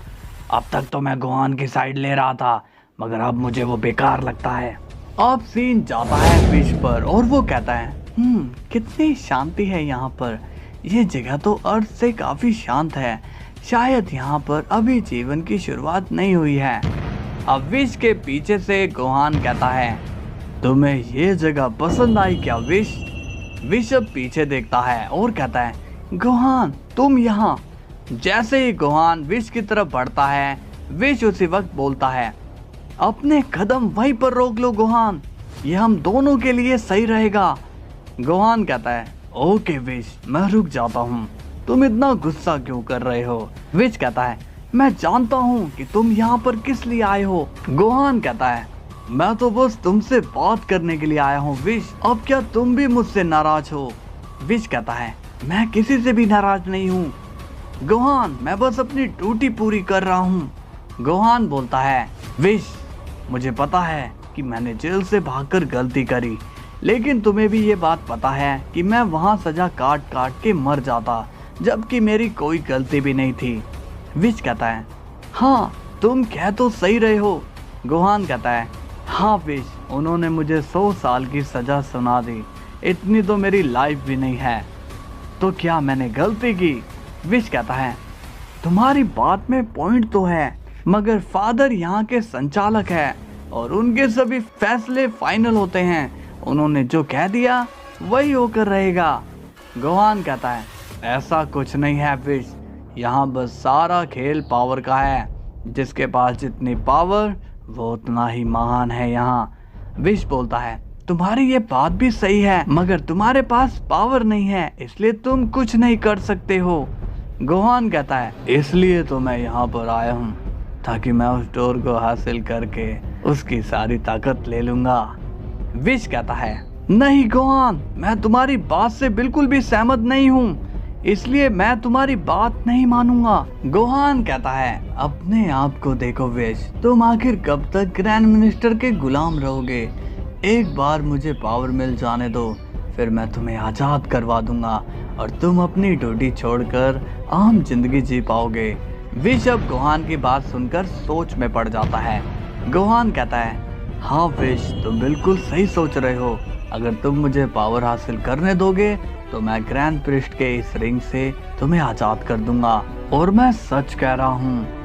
अब तक तो मैं गोहान की साइड ले रहा था, मगर अब मुझे वो बेकार लगता है। अब सीन जाता है विश पर और वो कहता है कितनी शांति है यहाँ पर, ये जगह तो अर्थ से काफी शांत है, शायद यहाँ पर अभी जीवन की शुरुआत नहीं हुई है। अब विश के पीछे से गोहान कहता है तुम्हें ये जगह पसंद आई क्या विश? विश अब पीछे देखता है और कहता है गोहान तुम यहाँ। जैसे ही गोहान विश की तरफ बढ़ता है, विश उसी वक्त बोलता है अपने कदम वहीं पर रोक लो गोहान, ये हम दोनों के लिए सही रहेगा। गोहान कहता है ओके विश, मैं रुक जाता हूँ, तुम इतना गुस्सा क्यों कर रहे हो? विश कहता है मैं जानता हूँ कि तुम यहाँ पर किस लिए आए हो। गोहान कहता है मैं तो बस तुमसे बात करने के लिए आया हूँ विश, अब क्या तुम भी मुझसे नाराज हो? विश कहता है मैं किसी से भी नाराज नहीं हूँ गोहान, मैं बस अपनी ड्यूटी पूरी कर रहा हूँ। गोहान बोलता है विश मुझे पता है कि मैंने जेल से भागकर गलती करी, लेकिन तुम्हें भी ये बात पता है कि मैं वहाँ सजा काट काट के मर जाता, जबकि मेरी कोई गलती भी नहीं थी। विश कहता है हाँ तुम कह तो सही रहे हो। गोहान कहता है हाँ विश, उन्होंने मुझे 100 साल की सजा सुना दी, इतनी तो मेरी लाइफ भी नहीं है, तो क्या मैंने गलती की? विश कहता है तुम्हारी बात में पॉइंट तो है, मगर फादर यहाँ के संचालक है और उनके सभी फैसले फाइनल होते हैं, उन्होंने जो कह दिया वही होकर रहेगा। गोहान कहता है ऐसा कुछ नहीं है विश, यहाँ बस सारा खेल पावर का है, जिसके पास जितनी पावर वो उतना ही महान है यहाँ। विश बोलता है तुम्हारी ये बात भी सही है, मगर तुम्हारे पास पावर नहीं है, इसलिए तुम कुछ नहीं कर सकते हो। गोहान कहता है इसलिए तो मैं यहाँ पर आया हूँ, ताकि मैं उस डोर को हासिल करके उसकी सारी ताकत ले लूंगा। विश कहता है नहीं गोहान, मैं तुम्हारी बात से बिल्कुल भी सहमत नहीं हूँ, इसलिए मैं तुम्हारी बात नहीं मानूंगा। गोहान कहता है अपने आप को देखो विश, तुम आखिर कब तक ग्रैंड मिनिस्टर के गुलाम रहोगे? एक बार मुझे पावर मिल जाने दो, फिर मैं तुम्हें आजाद करवा दूंगा और तुम अपनी ड्यूटी छोड़कर आम जिंदगी जी पाओगे। विश अब गोहान की बात सुनकर सोच में पड़ जाता है। गोहान कहता है हाँ विश, तुम बिल्कुल सही सोच रहे हो, अगर तुम मुझे पावर हासिल करने दोगे तो मैं ग्रैंड प्रिस्ट के इस रिंग से तुम्हें आजाद कर दूंगा, और मैं सच कह रहा हूँ।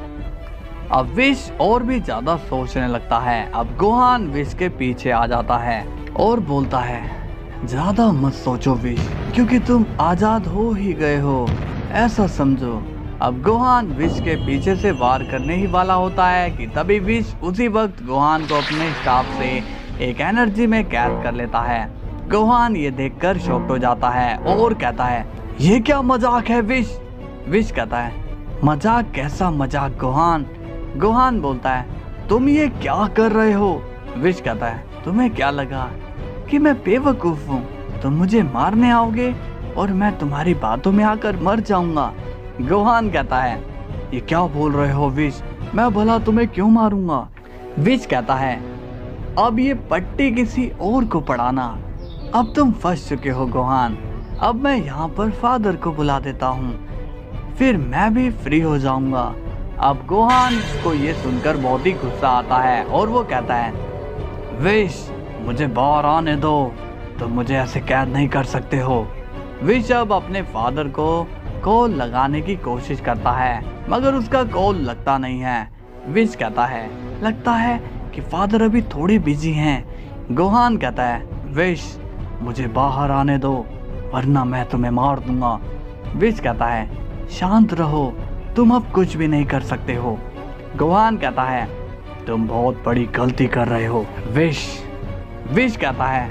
अब विश और भी ज्यादा सोचने लगता है। अब गोहान विश के पीछे आ जाता है और बोलता है ज्यादा मत सोचो विश, क्योंकि तुम आजाद हो ही गए हो, ऐसा समझो। अब गोहान विश के पीछे से वार करने ही वाला होता है कि तभी विश उसी वक्त गोहान को अपने स्टाफ से एक एनर्जी में कैद कर लेता है। गोहान ये देखकर शॉक्ड हो जाता है और कहता है ये क्या मजाक है विश? विश कहता है मजाक कैसा मजाक गोहान? गोहान बोलता है तुम ये क्या कर रहे हो? विश कहता है तुम्हें क्या लगा कि मैं बेवकूफ हूँ? तुम मुझे मारने आओगे और मैं तुम्हारी बातों में आकर मर जाऊंगा। गोहान कहता है ये क्या बोल रहे हो विश, मैं भला तुम्हें क्यों मारूंगा? विश कहता है, अब ये पट्टी किसी और को पढ़ाना। अब तुम फंस चुके हो गोहान। अब मैं यहाँ पर फादर को बुला देता हूँ, फिर मैं भी फ्री हो जाऊंगा। अब गोहान को ये सुनकर बहुत ही गुस्सा आता है और वो कहता है, विश मुझे बाहर आने दो, तुम मुझे ऐसे कैद नहीं कर सकते हो। विश अब अपने फादर को कॉल लगाने की कोशिश करता है, मगर उसका कॉल लगता नहीं है। विश कहता है, लगता है कि फादर अभी थोड़े बिजी हैं। गोहान कहता है, विश मुझे बाहर आने दो वरना मैं तुम्हें मार दूंगा। विश कहता है, शांत रहो, तुम अब कुछ भी नहीं कर सकते हो। गोहान कहता है, तुम बहुत बड़ी गलती कर रहे हो। विश कहता है,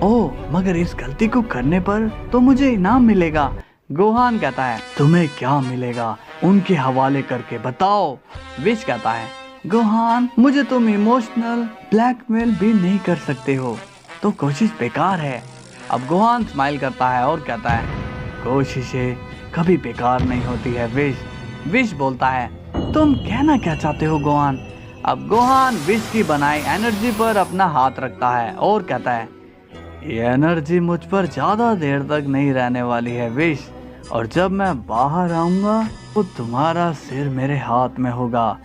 ओह मगर इस गलती को करने पर तो मुझे इनाम मिलेगा। गोहान कहता है, तुम्हें क्या मिलेगा, उनके हवाले करके बताओ। विश कहता है, गोहान मुझे तुम इमोशनल ब्लैकमेल भी नहीं कर सकते हो, तो कोशिश बेकार है। अब गोहान स्माइल करता है और कहता है, कोशिशें कभी बेकार नहीं होती है विश बोलता है, तुम कहना क्या चाहते हो गोहान। अब गोहान विश की बनाई एनर्जी पर अपना हाथ रखता है और कहता है, ये एनर्जी मुझ पर ज्यादा देर तक नहीं रहने वाली है विश, और जब मैं बाहर आऊंगा तो तुम्हारा सिर मेरे हाथ में होगा।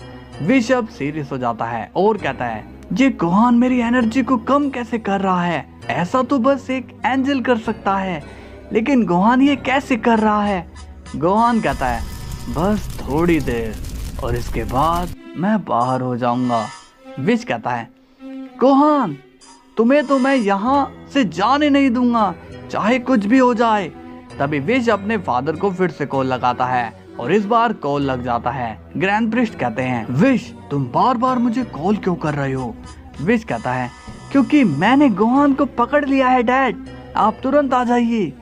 विश अब सीरियस हो जाता है और कहता है, ये गोहान मेरी एनर्जी को कम कैसे कर रहा है, ऐसा तो बस एक एंजल कर सकता है, लेकिन गोहान ये कैसे कर रहा है। गोहान कहता है, बस थोड़ी देर और इसके बाद मैं बाहर हो जाऊंगा। विश कहता है, गोहान तुम्हें तो मैं यहाँ से जाने नहीं दूंगा, चाहे कुछ भी हो जाए। तभी विश अपने फादर को फिर से कॉल लगाता है और इस बार कॉल लग जाता है। ग्रैंड प्रिस्ट कहते हैं, विश तुम बार बार मुझे कॉल क्यों कर रहे हो। विश कहता है, क्योंकि मैंने गोहान को पकड़ लिया है डैड, आप तुरंत आ जाइए।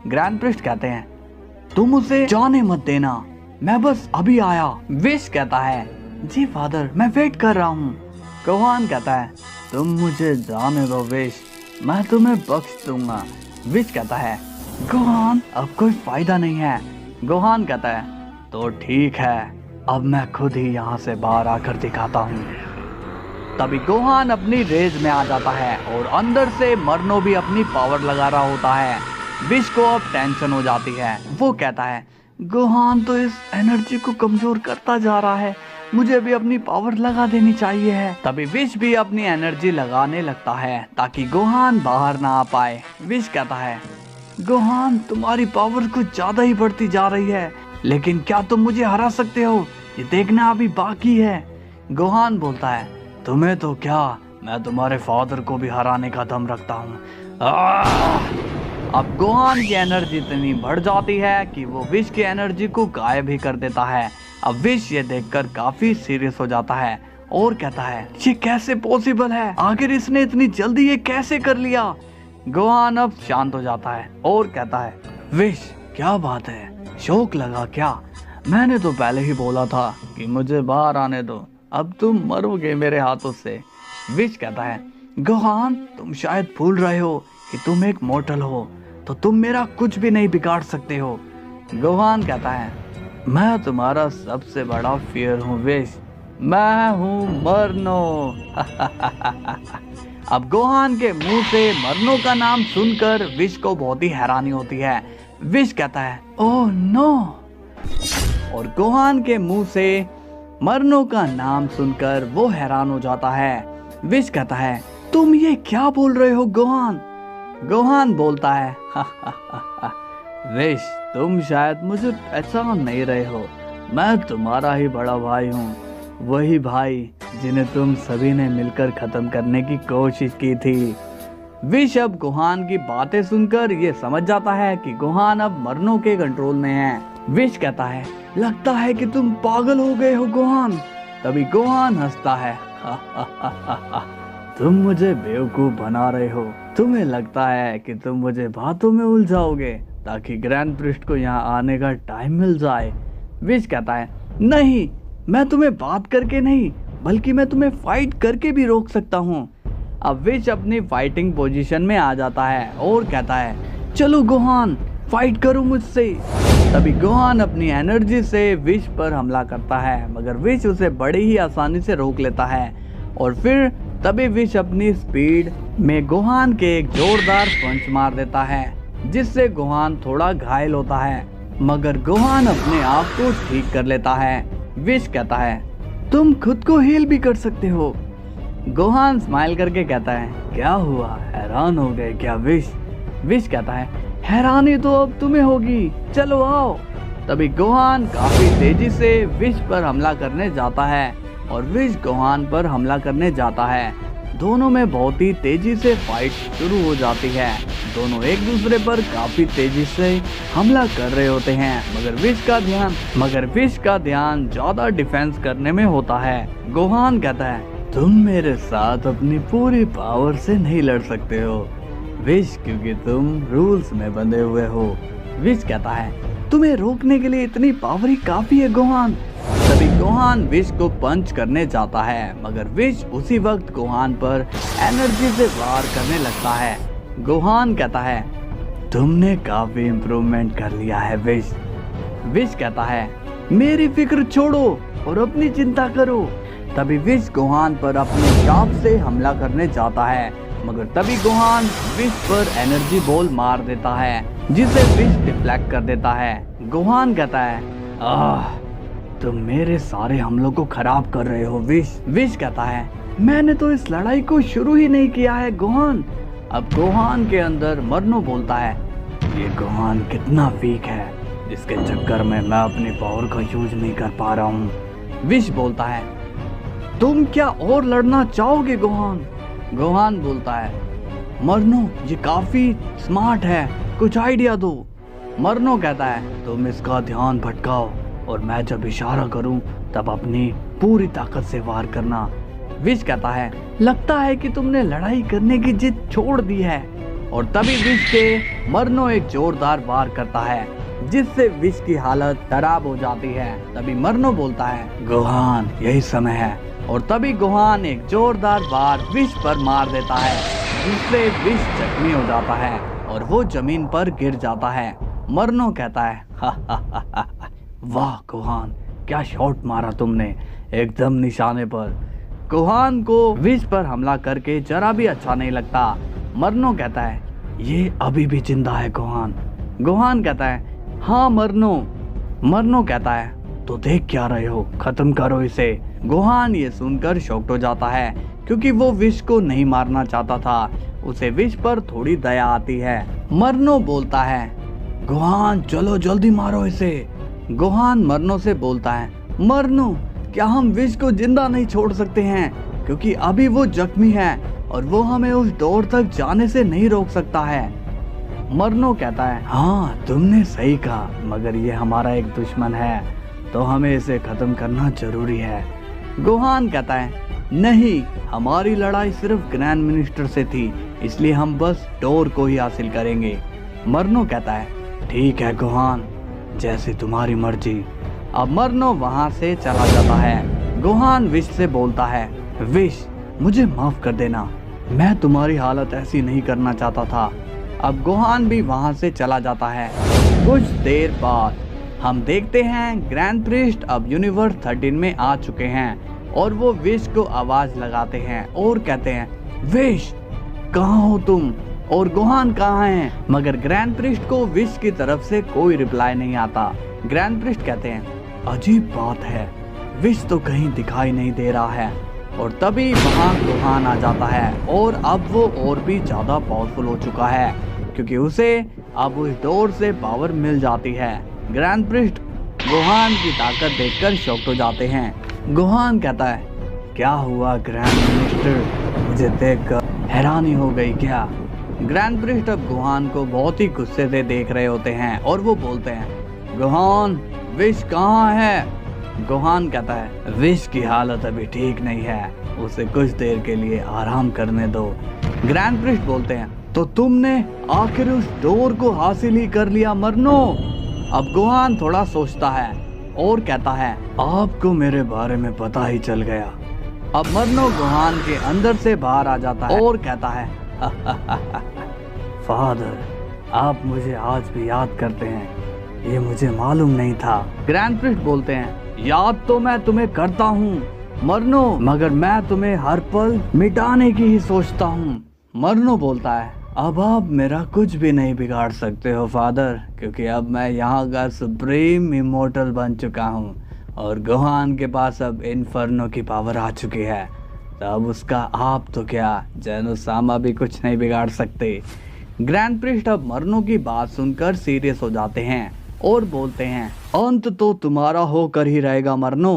ग्रैंड प्रिस्ट कहते हैं, तुम उसे जाने मत देना, मैं बस अभी आया। विश कहता है, जी फादर मैं वेट कर रहा हूँ। गोहान कहता है, तुम मुझे जाने दो विश, मैं तुम्हें बख्श दूंगा। विश कहता है, गोहान अब कोई फायदा नहीं है। गोहान कहता है, तो ठीक है, अब मैं खुद ही यहाँ से बाहर आकर दिखाता हूँ। तभी गोहान अपनी रेज में आ जाता है और अंदर से मरनो भी अपनी पावर लगा रहा होता है। विश को अब टेंशन हो जाती है, वो कहता है, गोहान तो इस एनर्जी को कमजोर करता जा रहा है, मुझे भी अपनी पावर लगा देनी चाहिए है। तभी विश भी अपनी एनर्जी लगाने लगता है ताकि गोहान बाहर ना आ पाए। विश कहता है, गोहान तुम्हारी पावर कुछ ज्यादा ही बढ़ती जा रही है, लेकिन क्या तुम मुझे हरा सकते हो, ये देखना अभी बाकी है। गोहान बोलता है, तुम्हें तो क्या, मैं तुम्हारे फादर को भी हराने का दम रखता हूँ। अब गोहान की एनर्जी इतनी बढ़ जाती है कि वो विश की एनर्जी को गायब ही कर देता है। अब विश ये देखकर काफी सीरियस हो जाता है और कहता है, ये कैसे पॉसिबल है, आखिर इसने इतनी जल्दी ये कैसे कर लिया। गोहान अब शांत हो जाता है और कहता है, विश क्या बात है, शौक लगा क्या, मैंने तो पहले ही बोला था कि मुझे बाहर आने दो, अब तुम मरोगे मेरे हाथों से। विश कहता है, गोहान तुम शायद भूल रहे हो कि तुम एक मॉर्टल हो, तो तुम मेरा कुछ भी नहीं बिगाड़ सकते हो। गोहान कहता है, मैं तुम्हारा सबसे बड़ा फियर हूँ विश, मैं हूँ मरनो। अब गोहान के मुंह से मरनो का नाम सुनकर विश को बहुत ही हैरानी होती है। विश कहता है, ओह नो, और गोहान के मुंह से मरनो का नाम सुनकर वो हैरान हो जाता है। विश कहता है, तुम ये क्या बोल रहे हो गोहान। गोहान बोलता है, विश तुम शायद मुझे पहचान नहीं रहे हो, मैं तुम्हारा ही बड़ा भाई हूँ, वही भाई जिन्हें तुम सभी ने मिलकर खत्म करने की कोशिश की थी। विश अब गोहान की बातें सुनकर ये समझ जाता है कि गोहान अब मरनो के कंट्रोल में है। विश कहता है, लगता है कि तुम पागल हो गए हो गोहान। तभी गोहान हंसता है, तुम मुझे बेवकूफ बना रहे हो, तुम्हें लगता है कि तुम मुझे बातों में उलझाओगे ताकि ग्रैंड प्रिस्ट को यहाँ आने का टाइम मिल जाए। विश कहता है, नहीं, मैं तुम्हें बात करके नहीं बल्कि मैं तुम्हें फाइट करके भी रोक सकता हूँ। अब विश अपनी फाइटिंग पोजीशन में आ जाता है और कहता है, चलो गोहान फाइट करो मुझसे। तभी गोहान अपनी एनर्जी से विश पर हमला करता है, मगर विश उसे बड़ी ही आसानी से रोक लेता है और फिर तभी विश अपनी स्पीड में गोहान के एक जोरदार पंच मार देता है, जिससे गोहान थोड़ा घायल होता है, मगर गोहान अपने आप को ठीक कर लेता है। विश कहता है, तुम खुद को हील भी कर सकते हो। गोहान स्माइल करके कहता है, क्या हुआ, हैरान हो गए क्या विश? विश कहता है, हैरानी तो अब तुम्हें होगी, चलो आओ। तभी गोहान काफी तेजी से विश पर हमला करने जाता है और विश गोहान पर हमला करने जाता है। दोनों में बहुत ही तेजी से फाइट शुरू हो जाती है। दोनों एक दूसरे पर काफी तेजी से हमला कर रहे होते हैं, मगर विश का ध्यान ज्यादा डिफेंस करने में होता है। गोहान कहता है, तुम मेरे साथ अपनी पूरी पावर से नहीं लड़ सकते हो विश, क्योंकि तुम रूल्स में बंधे हुए हो। विश कहता है, तुम्हें रोकने के लिए इतनी पावर ही काफी है गोहान। तभी गोहान विश को पंच करने जाता है, मगर विश उसी वक्त गोहान पर एनर्जी से वार करने लगता है। गोहान कहता है, तुमने काफी इम्प्रूवमेंट कर लिया है विश। विश कहता है, मेरी फिक्र छोड़ो और अपनी चिंता करो। तभी विश गोहान पर अपने शाप से हमला करने जाता है, मगर तभी गोहान विश पर एनर्जी बॉल मार देता है, जिसे विश डिफ्लेक्ट कर देता है। गोहान कहता है, तुम मेरे सारे हमलों को खराब कर रहे हो विश। विश कहता है, मैंने तो इस लड़ाई को शुरू ही नहीं किया है गोहान। अब गोहान के अंदर मरनो बोलता है, ये गोहान कितना वीक है, इसके चक्कर में मैं अपनी पावर का यूज नहीं कर पा रहा हूँ। विश बोलता है, तुम क्या और लड़ना चाहोगे गोहान? गोहान बोलता है, मरनो ये काफी स्मार्ट है, कुछ आइडिया दो। मरनो कहता है, तुम इसका ध्यान भटकाओ और मैं जब इशारा करूं तब अपनी पूरी ताकत से वार करना। विश कहता है, लगता है कि तुमने लड़ाई करने की जिद छोड़ दी है। और तभी विश के मरनो एक जोरदार वार करता है, जिससे विश की हालत खराब हो जाती है। तभी मरनो बोलता है, गोहान यही समय है। और तभी गोहान एक जोरदार वार विश पर मार देता है, जिससे विश जख्मी हो जाता है और वो जमीन पर गिर जाता है। मरनो कहता है, वाह गोहान, क्या शॉट मारा तुमने, एकदम निशाने पर। गोहान को विश पर हमला करके जरा भी अच्छा नहीं लगता। मरनो कहता है, ये अभी भी जिंदा है गोहान। गोहान कहता है, हाँ मरनो। मरनो कहता है, तो देख क्या रहे हो, खत्म करो इसे। गोहान ये सुनकर शॉक्ड हो जाता है, क्योंकि वो विश को नहीं मारना चाहता था। उसे विश पर थोड़ी दया आती है। मरनो बोलता है, गोहान चलो जल्दी मारो इसे। गोहान मरनो से बोलता है, मरनो क्या हम विश को जिंदा नहीं छोड़ सकते हैं, क्योंकि अभी वो जख्मी है और वो हमें उस डोर तक जाने से नहीं रोक सकता है। मरनो कहता है, हाँ तुमने सही कहा, मगर ये हमारा एक दुश्मन है, तो हमें इसे खत्म करना जरूरी है। गोहान कहता है, नहीं, हमारी लड़ाई सिर्फ ग्रैंड मिनिस्टर से थी, इसलिए हम बस डोर को ही हासिल करेंगे। मरनो कहता है, ठीक है गोहान, जैसी तुम्हारी मर्जी। अब मरनो वहां से चला जाता है। गोहान विश से बोलता है, विश मुझे माफ कर देना, मैं तुम्हारी हालत ऐसी नहीं करना चाहता था। अब गोहान भी वहां से चला जाता है। कुछ देर बाद हम देखते हैं ग्रैंड प्रीस्ट अब यूनिवर्स 13 में आ चुके हैं और वो विश को आवाज लगाते हैं और कहते हैं, विश कहाँ हो तुम और गोहान कहाँ है? मगर ग्रैंड प्रीस्ट को विश की तरफ से कोई रिप्लाई नहीं आता। ग्रैंड प्रीस्ट कहते हैं, अजीब बात है, विश तो कहीं दिखाई नहीं दे रहा है। और तभी वहाँ गोहान आ जाता है और अब वो और भी ज्यादा पावरफुल हो चुका है, क्योंकि उसे अब उस डोर से पावर मिल जाती है। ग्रैंड प्रीस्ट गोहान की ताकत देखकर शॉक्ड हो जाते हैं। गोहान कहता है, क्या हुआ ग्रैंड मिनिस्टर, मुझे देखकर हैरानी हो गई क्या? ग्रैंड प्रीस्ट अब गोहान को बहुत ही गुस्से से देख रहे होते हैं और वो बोलते हैं, गोहान विश कहाँ है? गोहान कहता है, विश की हालत अभी ठीक नहीं है, उसे कुछ देर के लिए आराम करने दो। ग्रैंड प्रीस्ट बोलते हैं, तो तुमने आखिर उस डोर को हासिल ही कर लिया मरनो। अब गोहान थोड़ा सोचता है और कहता है, आपको मेरे बारे में पता ही चल गया। अब मरनो गोहान के अंदर से बाहर आ जाता है और कहता है, फादर आप मुझे आज भी याद करते हैं, ये मुझे मालूम नहीं था। ग्रैंड प्रीस्ट बोलते हैं, याद तो मैं तुम्हें करता हूँ, मरनो, मगर मैं तुम्हें हर पल मिटाने की ही सोचता हूँ। मरनो बोलता है, अब आप मेरा कुछ भी नहीं बिगाड़ सकते हो फादर, क्योंकि अब मैं यहाँ का सुप्रीम इमोर्टल बन चुका हूँ और गोहान के पास अब इन्फर्नो की पावर आ चुकी है। तो अब उसका आप तो क्या, जेनोसामा भी कुछ नहीं बिगाड़ सकते। ग्रैंड प्रिस्ट अब मरनो की बात सुनकर सीरियस हो जाते हैं और बोलते हैं, अंत तो तुम्हारा होकर ही रहेगा मरनो।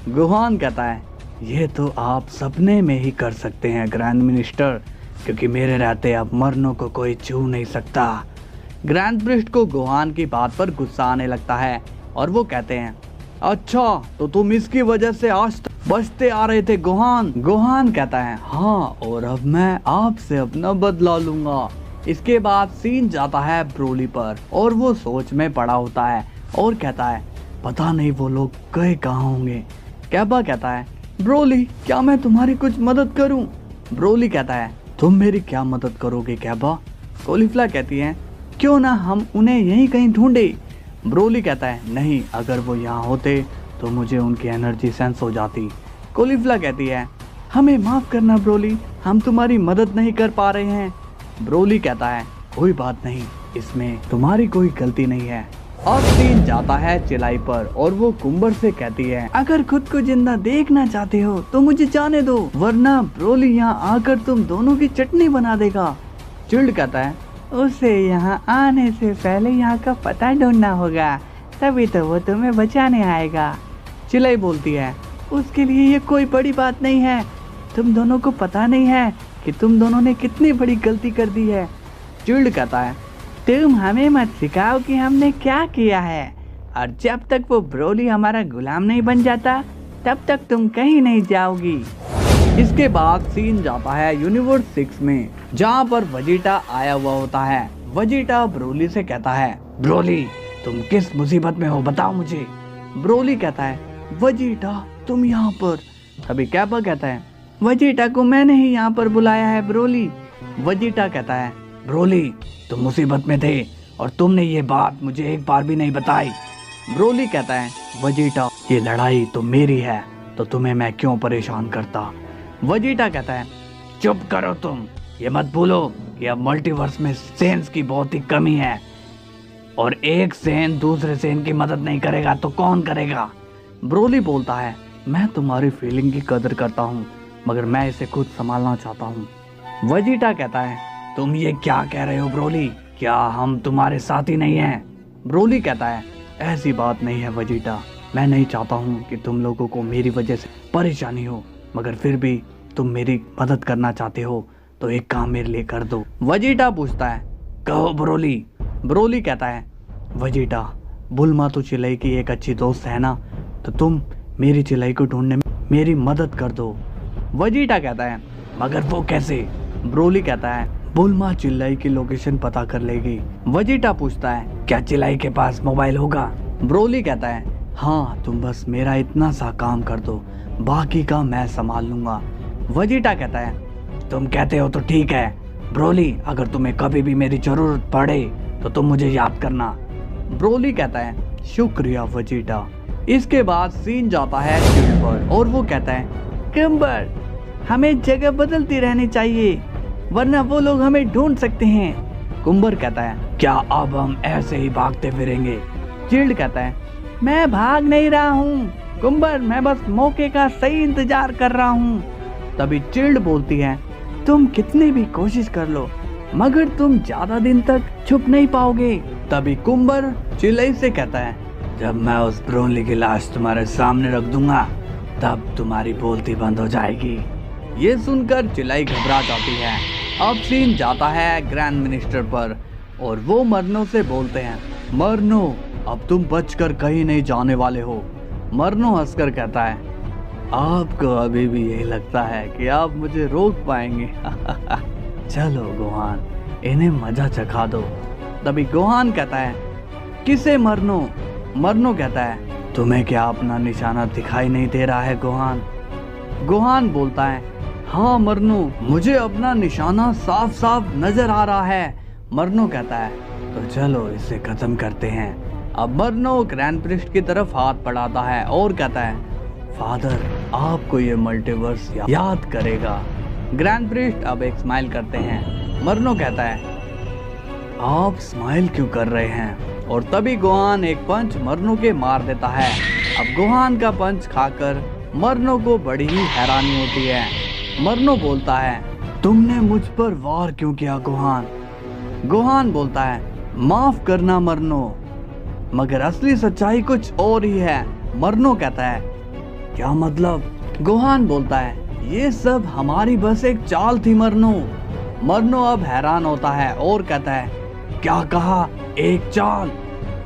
गोहान कहता है, ये तो आप सपने में ही कर सकते हैं ग्रैंड मिनिस्टर, क्योंकि मेरे रहते अब मरनो को कोई छू नहीं सकता। ग्रैंड प्रिस्ट को गोहान की बात पर गुस्सा आने लगता है और वो कहते हैं, अच्छा तो तुम इसकी वजह से आज तक बचते आ रहे थे गोहान। गोहान कहता है, हाँ, और अब मैं आपसे अपना बदला लूंगा। इसके बाद सीन जाता है ब्रोली पर और वो सोच में पड़ा होता है और कहता है, पता नहीं वो लोग गए कहाँ होंगे। कैबा कहता है, ब्रोली क्या मैं तुम्हारी कुछ मदद करूं? ब्रोली कहता है, तुम मेरी क्या मदद करोगे कैबा? कोलिफ्ला कहती है, क्यों ना हम उन्हें यहीं कहीं ढूंढे। ब्रोली कहता है, नहीं, अगर वो यहाँ होते तो मुझे उनकी एनर्जी सेंस हो जाती। कोलिफ्ला कहती है, हमें माफ करना ब्रोली, हम तुम्हारी मदद नहीं कर पा रहे हैं। ब्रोली कहता है, कोई बात नहीं, इसमें तुम्हारी कोई गलती नहीं है। अब सीन जाता है चिलाई पर और वो कुंबर से कहती है, अगर खुद को जिंदा देखना चाहते हो तो मुझे जाने दो, वरना ब्रोली यहाँ आकर तुम दोनों की चटनी बना देगा। चिल्ड कहता है, उसे यहाँ आने से पहले यहाँ का पता ढूंढना होगा, तभी तो वो तुम्हें बचाने आएगा। चिलाई बोलती है, उसके लिए ये कोई बड़ी बात नहीं है, तुम दोनों को पता नहीं है कि तुम दोनों ने कितनी बड़ी गलती कर दी है। चिल्ड कहता है, तुम हमें मत सिखाओ कि हमने क्या किया है, और जब तक वो ब्रोली हमारा गुलाम नहीं बन जाता तब तक तुम कहीं नहीं जाओगी। इसके बाद सीन जाता है यूनिवर्स 6 में, जहाँ पर वजीटा आया हुआ होता है। वजीटा ब्रोली से कहता है, ब्रोली तुम किस मुसीबत में हो, बताओ मुझे। ब्रोली कहता है, वजीटा तुम यहाँ पर। अभी कैबा कहता है, वजीटा को मैंने ही यहाँ पर बुलाया है ब्रोली। वजीटा कहता है, ब्रोली तुम मुसीबत में थे और तुमने ये बात मुझे एक बार भी नहीं बताई। ब्रोली कहता है, वजीटा ये लड़ाई तो मेरी है, तो तुम्हें मैं क्यों परेशान करता। वजीटा कहता है, चुप करो तुम, ये मत भूलो कि अब मल्टीवर्स में सेंस की बहुत ही कमी है, और एक सेन दूसरे सेन की मदद नहीं करेगा तो कौन करेगा। ब्रोली बोलता है, मैं तुम्हारी फीलिंग की कदर करता हूँ, मगर मैं इसे खुद संभालना चाहता हूँ। वजीटा कहता है, तुम ये क्या कह रहे हो ब्रोली, क्या हम तुम्हारे साथी नहीं हैं? ब्रोली कहता है, ऐसी बात नहीं है वजीटा, मैं नहीं चाहता हूँ कि तुम लोगों को मेरी वजह से परेशानी हो, मगर फिर भी तुम मेरी मदद करना चाहते हो तो एक काम मेरे लिए कर दो। वजीटा पूछता है, कहो ब्रोली। ब्रोली कहता है, वजीटा बुल्मा तो चिलाई की एक अच्छी दोस्त है ना, तो तुम मेरी चिलाई को ढूंढने में मेरी मदद कर दो। वजीटा कहता है, मगर वो कैसे? ब्रोली कहता है, बुल्मा चिल्लाई की लोकेशन पता कर लेगी। वजीटा पूछता है, क्या चिल्लाई के पास मोबाइल होगा? ब्रोली कहता है, हाँ, तुम बस मेरा इतना सा काम कर दो, बाकी का मैं संभाल लूंगा। वजीटा कहता है, तुम कहते हो तो ठीक है ब्रोली, अगर तुम्हें कभी भी मेरी जरूरत पड़े तो तुम मुझे याद करना। ब्रोली कहता है, शुक्रिया वजीटा। इसके बाद सीन जाता है चिल्ड पर और वो कहता है, कुंबर हमें जगह बदलती रहनी चाहिए, वरना वो लोग हमें ढूंढ सकते हैं। कुंबर कहता है, क्या अब हम ऐसे ही भागते फिरेंगे? चिल्ड कहता है, मैं भाग नहीं रहा हूँ कुंबर, मैं बस मौके का सही इंतजार कर रहा हूँ। तभी चिल्ड बोलती है, तुम कितनी भी कोशिश कर लो, मगर तुम ज्यादा दिन तक छुप नहीं पाओगे। तभी कुंबर चिल्लाई से कहता है, जब मैं उस ब्रोली की लाश तुम्हारे सामने रख दूंगा तब तुम्हारी बोलती बंद हो जाएगी। ये सुनकर चिल्लाई घबरा जाती है। अब सीन जाता है ग्रैंड मिनिस्टर पर और वो मरनो से बोलते हैं, मरनो अब तुम बचकर कहीं नहीं जाने वाले हो। मरनो हंसकर कहता है, आपको अभी भी यही लगता है कि आप मुझे रोक पाएंगे? चलो गोहान, इन्हें मजा चखा दो। तभी गोहान कहता है, किसे मरनो? मरनो कहता है, तुम्हें क्या अपना निशाना दिखाई नहीं दे रहा है गोहान? गोहान बोलता है, हाँ मरनो, मुझे अपना निशाना साफ साफ नजर आ रहा है। मरनो कहता है, तो चलो इसे खत्म करते हैं। अब मरनो ग्रैंड प्रिस्ट की तरफ हाथ बढ़ाता है और कहता है, फादर आपको ये मल्टीवर्स याद करेगा। ग्रैंड प्रिस्ट अब एक स्माइल करते हैं। मरनो कहता है, आप स्माइल क्यों कर रहे हैं? और तभी गोहान एक पंच मरनो के मार देता है। अब गोहान का पंच खाकर मरनो को बड़ी ही हैरानी होती है। मरनो बोलता है, तुमने मुझ पर वार क्यों किया गोहान? गोहान बोलता है, माफ करना मरनो, मगर असली सच्चाई कुछ और ही है। मरनो कहता है, क्या मतलब? गोहान बोलता है, ये सब हमारी बस एक चाल थी मरनो। मरनो अब हैरान होता है और कहता है, क्या कहा? एक चाल?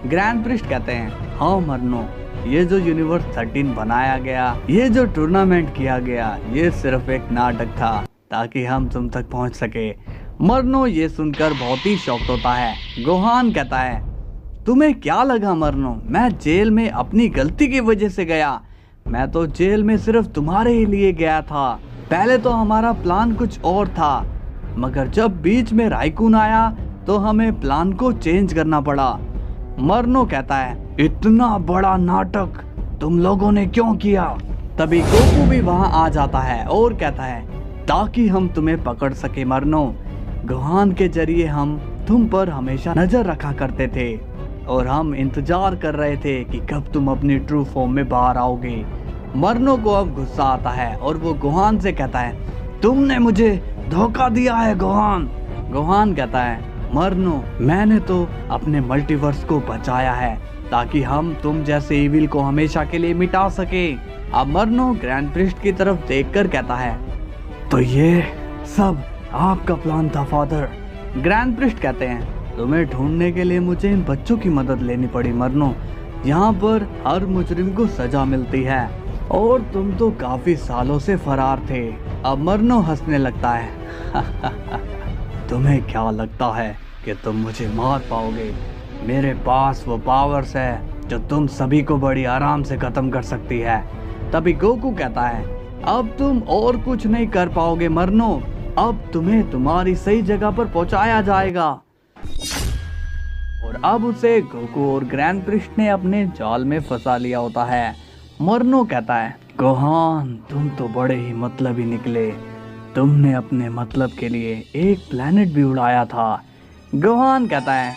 ग्रैंड प्रिस्ट कहते हैं, हाँ मरनो, ये जो यूनिवर्स 13 बनाया गया, ये जो टूर्नामेंट किया गया, ये सिर्फ एक नाटक था ताकि हम तुम तक पहुंच सके। मरनो ये सुनकर बहुत ही शॉक्ड होता है। गोहान कहता है, तुम्हें क्या लगा मरनो? मैं जेल में अपनी गलती की वजह से गया। मैं तो जेल में सिर्फ तुम्हारे ही लिए गया था। पहले तो हमारा प्लान कुछ और था, मगर जब बीच में राइकून आया तो हमें प्लान को चेंज करना पड़ा। मरनो कहता है, इतना बड़ा नाटक तुम लोगों ने क्यों किया? तभी गोकू भी वहां आ जाता है और कहता है, ताकि हम तुम्हें पकड़ सके मरनो। गोहान के जरिए हम तुम पर हमेशा नजर रखा करते थे और हम इंतजार कर रहे थे कि कब तुम अपनी ट्रू फॉर्म में बाहर आओगे। मरनो को अब गुस्सा आता है और वो गोहान से कहता है, तुमने मुझे धोखा दिया है गोहान। गोहान कहता है, मरनो, मैंने तो अपने मल्टीवर्स को बचाया है ताकि हम तुम जैसे इविल को हमेशा के लिए मिटा सके। अब मरनो ग्रैंड प्रिस्ट की तरफ देखकर कहता है, तो ये सब आपका प्लान था फादर? ग्रैंड प्रिस्ट कहते हैं, तुम्हें ढूंढने के लिए मुझे इन बच्चों की मदद लेनी पड़ी मरनो। यहाँ पर हर मुजरिम को सजा मिलती है और तुम तो काफी सालों से फरार थे। अब मरनो हंसने लगता है तुम्हें क्या लगता है कि तुम मुझे मार पाओगे? मेरे पास वो पावर्स है जो तुम सभी को बड़ी आराम से खत्म कर सकती है। तभी गोकू कहता है, अब तुम और कुछ नहीं कर पाओगे मरनो, अब तुम्हें तुम्हारी सही जगह पर पहुंचाया जाएगा। और अब उसे गोकू और ग्रैंड प्रिस्ट ने अपने जाल में फंसा लिया होता है। मरनो कहता है, गोहान, तुम तो बड़े ही मतलबी निकले। तुमने अपने मतलब के लिए एक प्लेनेट भी उड़ाया था। गोहान कहता है,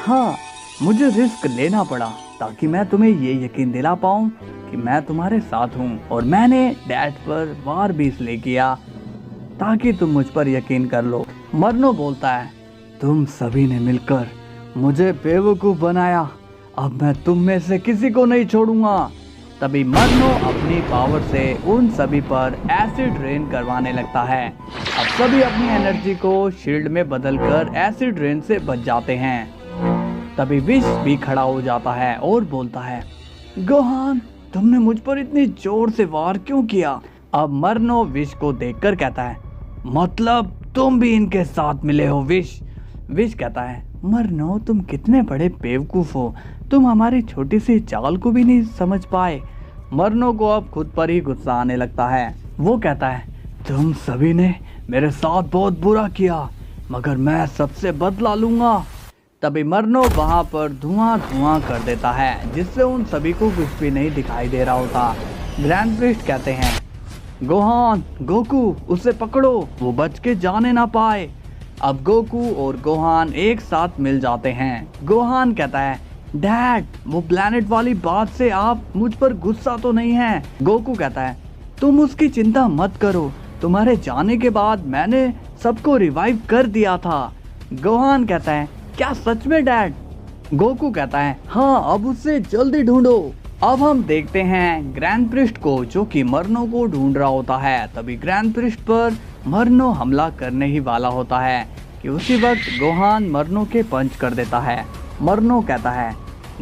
हाँ, मुझे रिस्क लेना पड़ा ताकि मैं तुम्हें ये यकीन दिला पाऊँ कि मैं तुम्हारे साथ हूँ। और मैंने डैड पर वार भी इसलिए किया ताकि तुम मुझ पर यकीन कर लो। मरनो बोलता है, तुम सभी ने मिलकर मुझे बेवकूफ़ बनाया। अब मैं तुम में से किसी को नहीं छोड़ूंगा। तभी मरनो अपनी पावर से उन सभी पर एसिड रेन करवाने लगता है। अब सभी अपनी एनर्जी को शील्ड में बदलकर एसिड रेन से बच जाते हैं। तभी विश भी खड़ा हो जाता है और बोलता है, गोहान, तुमने मुझ पर इतनी जोर से वार क्यों किया? अब मरनो विश को देखकर कहता है, मतलब तुम भी इनके साथ मिले हो विश? विश कहता है, मरनो, तुम कितने बड़े बेवकूफ हो, तुम हमारी छोटी सी चाल को भी नहीं समझ पाए। मरनो को अब खुद पर ही गुस्सा आने लगता है। वो कहता है, तुम सभी ने मेरे साथ बहुत बुरा किया, मगर मैं सबसे बदला लूंगा। तभी मरनो वहां पर धुआं धुआं कर देता है, जिससे उन सभी को कुछ भी नहीं दिखाई दे रहा होता। ग्रैंड प्रिस्ट कहते हैं, गोहान, गोकू, उसे पकड़ो, वो बच के जाने ना पाए। अब गोकू और गोहान एक साथ मिल जाते हैं। गोहान कहता है, डैड, वो प्लेनेट वाली बात से आप मुझ पर गुस्सा तो नहीं है? गोकू कहता है, तुम उसकी चिंता मत करो, तुम्हारे जाने के बाद मैंने सबको रिवाइव कर दिया था। गोहान कहता है, क्या सच में डैड? गोकू कहता है, हाँ, अब उससे जल्दी ढूंढो। अब हम देखते हैं ग्रैंड प्रिस्ट को, जो कि मरनो को ढूंढ रहा होता है। तभी ग्रैंड प्रिस्ट पर मरनो हमला करने ही वाला होता है कि उसी वक्त गोहान मरनो के पंच कर देता है। मरनो कहता है,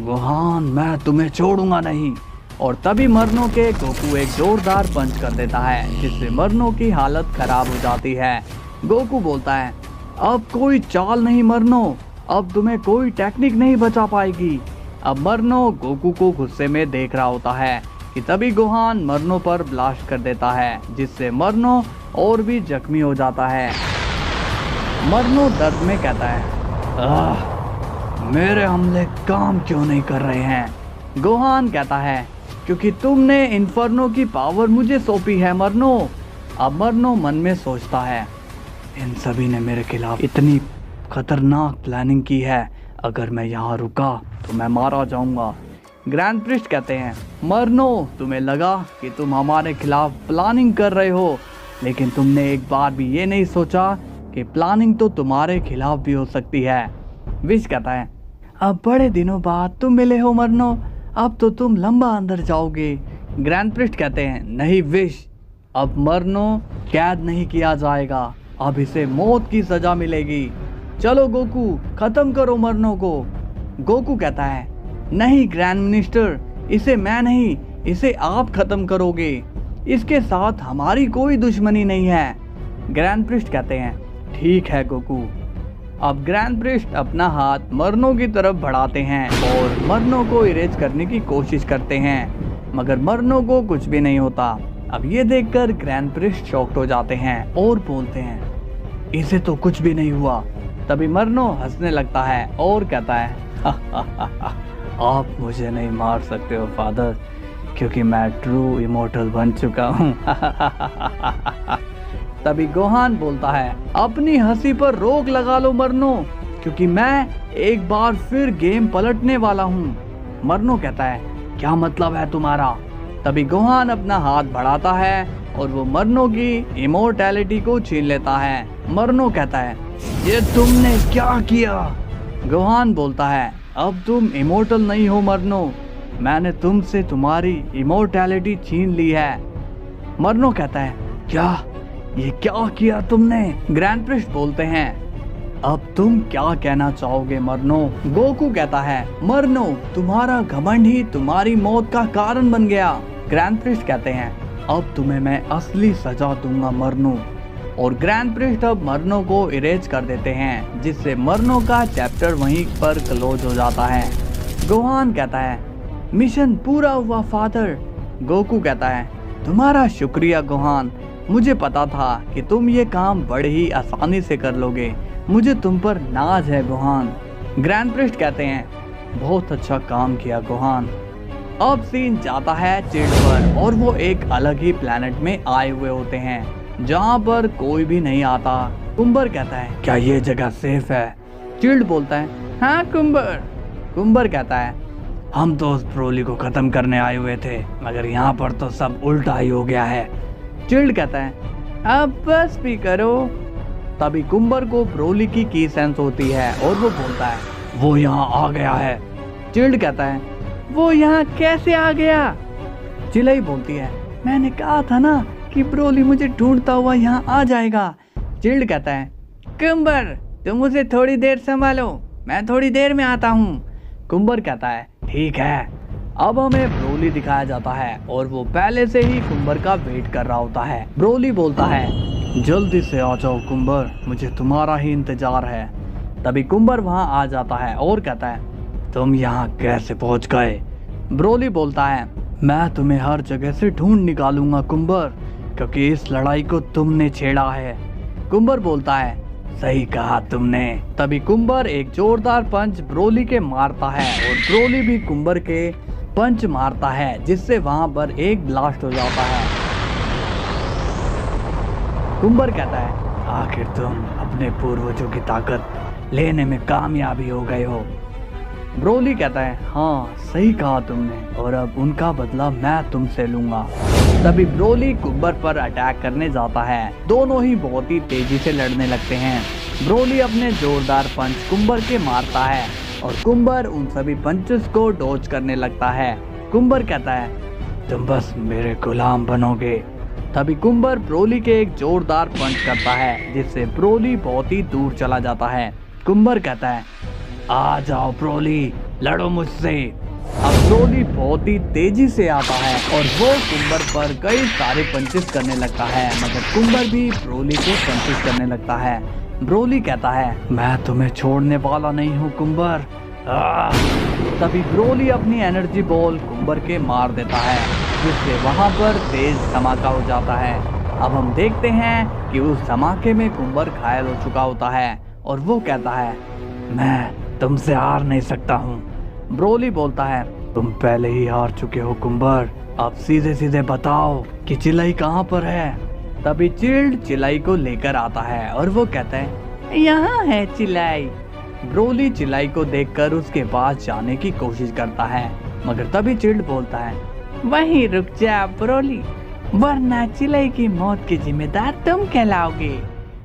गोहान, मैं तुम्हें छोड़ूंगा नहीं। और तभी मरनो के गोकू एक जोरदार पंच कर देता है, जिससे मरनो की हालत खराब हो जाती है। गोकू बोलता है, अब कोई चाल नहीं मरनो, अब तुम्हें कोई टेक्निक नहीं बचा पाएगी। अब मरनो गोकू को गुस्से में देख रहा होता है कि तभी गोहान मरनो पर ब्लास्ट कर देता है, जिससे मरनो और भी जख्मी हो जाता है। मरनो दर्द में कहता है, मेरे हमले काम क्यों नहीं कर रहे हैं? गोहान कहता है, क्योंकि तुमने इन्फर्नो की पावर मुझे सौंपी है मरनो। अब मरनो मन में सोचता है, इन सभी ने मेरे खिलाफ इतनी खतरनाक प्लानिंग की है, अगर मैं यहाँ रुका तो मैं मारा जाऊंगा। ग्रैंड प्रिस्ट कहते हैं, मरनो तुम्हें लगा कि तुम हमारे खिलाफ प्लानिंग कर रहे हो, लेकिन तुमने एक बार भी ये नहीं सोचा कि प्लानिंग तो तुम्हारे खिलाफ भी हो सकती है। विश कहता है, अब बड़े दिनों बाद तुम मिले हो मरनो, अब तो तुम लंबा अंदर जाओगे। ग्रैंड प्रिस्ट कहते हैं, नहीं विश, अब मरनो कैद नहीं किया जाएगा, अब इसे मौत की सजा मिलेगी। चलो गोकू खत्म करो मरनो को। गोकू कहता है, नहीं ग्रैंड मिनिस्टर, इसे मैं नहीं, इसे आप खत्म करोगे, इसके साथ हमारी कोई दुश्मनी नहीं है। ग्रैंड प्रिस्ट कहते हैं, ठीक है गोकू। अब ग्रैंड प्रिस्ट अपना हाथ मरनो की तरफ बढ़ाते हैं और मरनो को इरेज करने की कोशिश करते हैं, मगर मरनो को कुछ भी नहीं होता। अब ये देखकर ग्रैंड प्रिस्ट शॉक्ड हो जाते हैं और बोलते हैं, इसे तो कुछ भी नहीं हुआ। तभी मरनो हंसने लगता है और कहता है, आप मुझे नहीं मार सकते हो फादर, क्योंकि मैं ट्रू इमोर्टल बन चुका हूँ। तभी गोहान बोलता है, अपनी हंसी पर रोक लगा लो मरनो, क्योंकि मैं एक बार फिर गेम पलटने वाला हूँ। मरनो कहता है, क्या मतलब है तुम्हारा? तभी गोहान अपना हाथ बढ़ाता है और वो मरनो की इमोर्टैलिटी को छीन लेता है। मरनो कहता है, ये तुमने क्या किया? गोहान बोलता है, अब तुम इमोर्टल नहीं हो मरनो, मैंने तुमसे तुम्हारी इमोर्टैलिटी छीन ली है। मरनो कहता है, क्या? ये क्या किया तुमने? ग्रैंड प्रिस्ट बोलते हैं, अब तुम क्या कहना चाहोगे मरनो? गोकू कहता है, मरनो तुम्हारा घमंड ही तुम्हारी मौत का कारण बन गया। ग्रैंड प्रिस्ट कहते हैं, अब तुम्हें मैं असली सजा दूंगा मरनो। और ग्रैंड प्रिस्ट अब मरनो को इरेज कर देते हैं, जिससे मरनो का चैप्टर वहीं पर क्लोज हो जाता है। गोहान कहता है, मिशन पूरा हुआ फादर। गोकू कहता है, तुम्हारा शुक्रिया गोहान, मुझे पता था कि तुम ये काम बड़े ही आसानी से कर लोगे, मुझे तुम पर नाज है गोहान। ग्रैंड प्रिस्ट कहते हैं, बहुत अच्छा काम किया गोहान। अब सीन जाता है चिल्ड पर और वो एक अलग ही प्लेनेट में आए हुए होते हैं, जहाँ पर कोई भी नहीं आता। कुंबर कहता है, क्या ये जगह सेफ है? चिल्ड बोलता है, हाँ कुंबर। कुंबर कहता है, हम तो उस ब्रोली को खत्म करने आए हुए थे, मगर यहाँ पर तो सब उल्टा ही हो गया है। चिल्ड कहता है, अब बस भी करो। तभी कुंबर को ब्रोली की सेंस होती है और वो बोलता है, वो यहाँ आ गया है। चिल्ड कहता है, वो यहाँ कैसे आ गया? चिलई बोलती है, मैंने कहा था ना कि ब्रोली मुझे ढूंढता हुआ यहाँ आ जाएगा। चिल्ड कहता है, कुंबर तुम उसे थोड़ी देर संभालो, मैं थोड़ी देर में आता हूँ। कुंबर कहता है, ठीक है। अब हमें ब्रोली दिखाया जाता है और वो पहले से ही कुंबर का वेट कर रहा होता है। ब्रोली बोलता है, जल्दी से आ जाओ कुंबर, मुझे तुम्हारा ही इंतजार है। तभी कुंबर वहाँ आ जाता है और कहता है, तुम यहाँ कैसे पहुँच गए? ब्रोली बोलता है, मैं तुम्हें हर जगह से ढूंढ निकालूंगा कुंबर, क्योंकि इस लड़ाई को तुमने छेड़ा है। कुंबर बोलता है, सही कहा तुमने। तभी कुंबर एक जोरदार पंच ब्रोली के मारता है और ब्रोली भी कुंबर के पंच मारता है, जिससे वहां पर एक ब्लास्ट हो जाता है। कुंबर कहता है, आखिर तुम अपने पूर्वजों की ताकत लेने में कामयाबी हो गए हो। ब्रोली कहता है, हाँ सही कहा तुमने, और अब उनका बदला मैं तुमसे लूंगा। तभी ब्रोली कुंबर पर अटैक करने जाता है। दोनों ही बहुत ही तेजी से लड़ने लगते हैं। ब्रोली अपने जोरदार पंच कुंबर के मारता है और कुंबर उन सभी पंचेस को डॉज करने लगता है। कुंबर कहता है, तुम बस मेरे गुलाम बनोगे। तभी कुंबर ब्रोली के एक जोरदार पंच करता है, जिससे ब्रोली बहुत ही दूर चला जाता है। कुंबर कहता है, आ जाओ ब्रोली, लड़ो मुझसे। अब ब्रोली बहुत ही तेजी से आता है और वो कुंबर पर कई सारे पंचेस करने लगता है, मगर कुंबर भी ब्रोली को पंचेस करने लगता है। ब्रोली कहता है, मैं तुम्हें छोड़ने वाला नहीं हूँ कुंबर। तभी ब्रोली अपनी एनर्जी बॉल कुंबर के मार देता है, जिससे वहां पर तेज धमाका हो जाता है। अब हम देखते हैं कि उस धमाके में कुंबर घायल हो चुका होता है और वो कहता है, मैं तुमसे हार नहीं सकता हूँ। ब्रोली बोलता है, तुम पहले ही हार चुके हो कुंबर, अब सीधे सीधे बताओ कि चिल्लाई कहाँ पर है। तभी चिल्ड चिल्लाई को लेकर आता है और वो कहता है यहाँ है चिल्लाई। ब्रोली चिल्लाई को देखकर उसके पास जाने की कोशिश करता है, मगर तभी चिल्ड बोलता है वहीं रुक जा ब्रोली, वरना चिल्लाई की मौत की जिम्मेदार तुम कहलाओगे।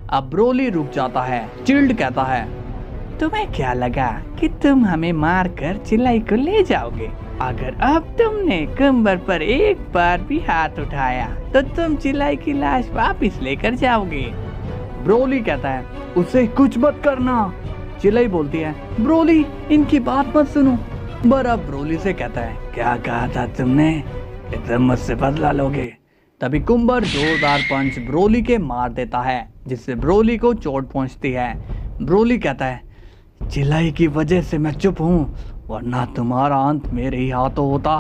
अब ब्रोली रुक जाता है। चिल्ड कहता है तुम्हें क्या लगा कि तुम हमें मार कर चिल्लाई को ले जाओगे? अगर अब तुमने कुंबर पर एक बार भी हाथ उठाया तो तुम चिल्लाई की लाश वापस लेकर जाओगे। ब्रोली कहता है उसे कुछ मत करना। चिल्लाई बोलती है ब्रोली इनकी बात मत सुनो। बड़ा ब्रोली से कहता है क्या कहा था तुमने कि तुम मुझसे बदला लोगे? तभी कुंबर जोरदार पंच ब्रोली के मार देता है, जिससे ब्रोली को चोट पहुंचती है। ब्रोली कहता है चिल्लाई की वजह से मैं चुप हूँ, वरना तुम्हारा अंत मेरे ही हाथों होता।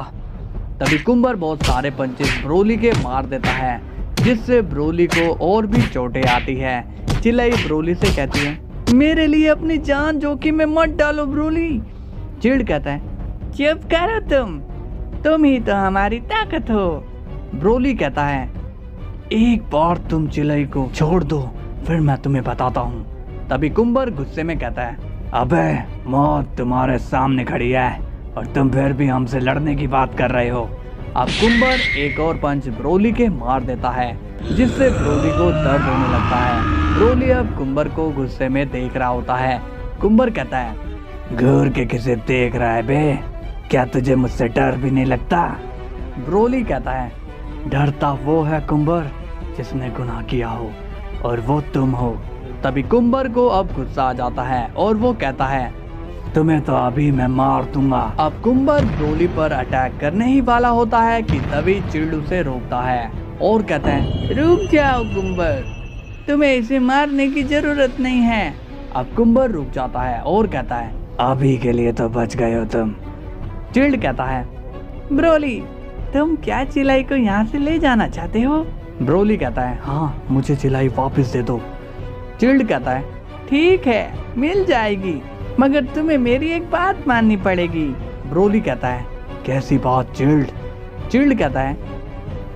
तभी कुंबर बहुत सारे पंचेस ब्रोली के मार देता है, जिससे ब्रोली को और भी चोटें आती है। चिल्लाई ब्रोली से कहती है मेरे लिए अपनी जान जोखिम में मत डालो ब्रोली। चिल्ड कहता है चुप करो तुम ही तो हमारी ताकत हो। ब्रोली कहता है एक बार तुम चिल्लाई को छोड़ दो, फिर मैं तुम्हें बताता हूँ। तभी कुंबर गुस्से में कहता है अबे मौत तुम्हारे सामने खड़ी है और तुम फिर भी हमसे लड़ने की बात कर रहे हो। अब कुंबर एक और पंच ब्रोली के मार देता है, जिससे ब्रोली को दर्द होने लगता है। ब्रोली अब कुंबर को गुस्से में देख रहा होता है। कुंबर कहता है घूर के किसे देख रहा है बे, क्या तुझे मुझसे डर भी नहीं लगता? ब्रोली कहता है डरता वो है कुंबर जिसने गुनाह किया हो, और वो तुम हो। तभी कुंबर को अब गुस्सा आ जाता है और वो कहता है तुम्हें तो अभी मैं मार दूंगा। अब कुंबर ब्रोली पर अटैक करने ही वाला होता है कि तभी चिल्ड उसे रोकता है और कहता है रुक जाओ कुंबर, तुम्हें इसे मारने की जरूरत नहीं है। अब कुंबर रुक जाता है और कहता है अभी के लिए तो बच गए हो तुम। चिल्ड कहता है ब्रोली तुम क्या चिल्लाई को यहाँ से ले जाना चाहते हो? ब्रोली कहता है हाँ मुझे चिल्लाई वापस दे दो। चिल्ड कहता है ठीक है मिल जाएगी, मगर तुम्हें मेरी एक बात माननी पड़ेगी। ब्रोली कहता है कैसी बात चिल्ड? चिल्ड कहता है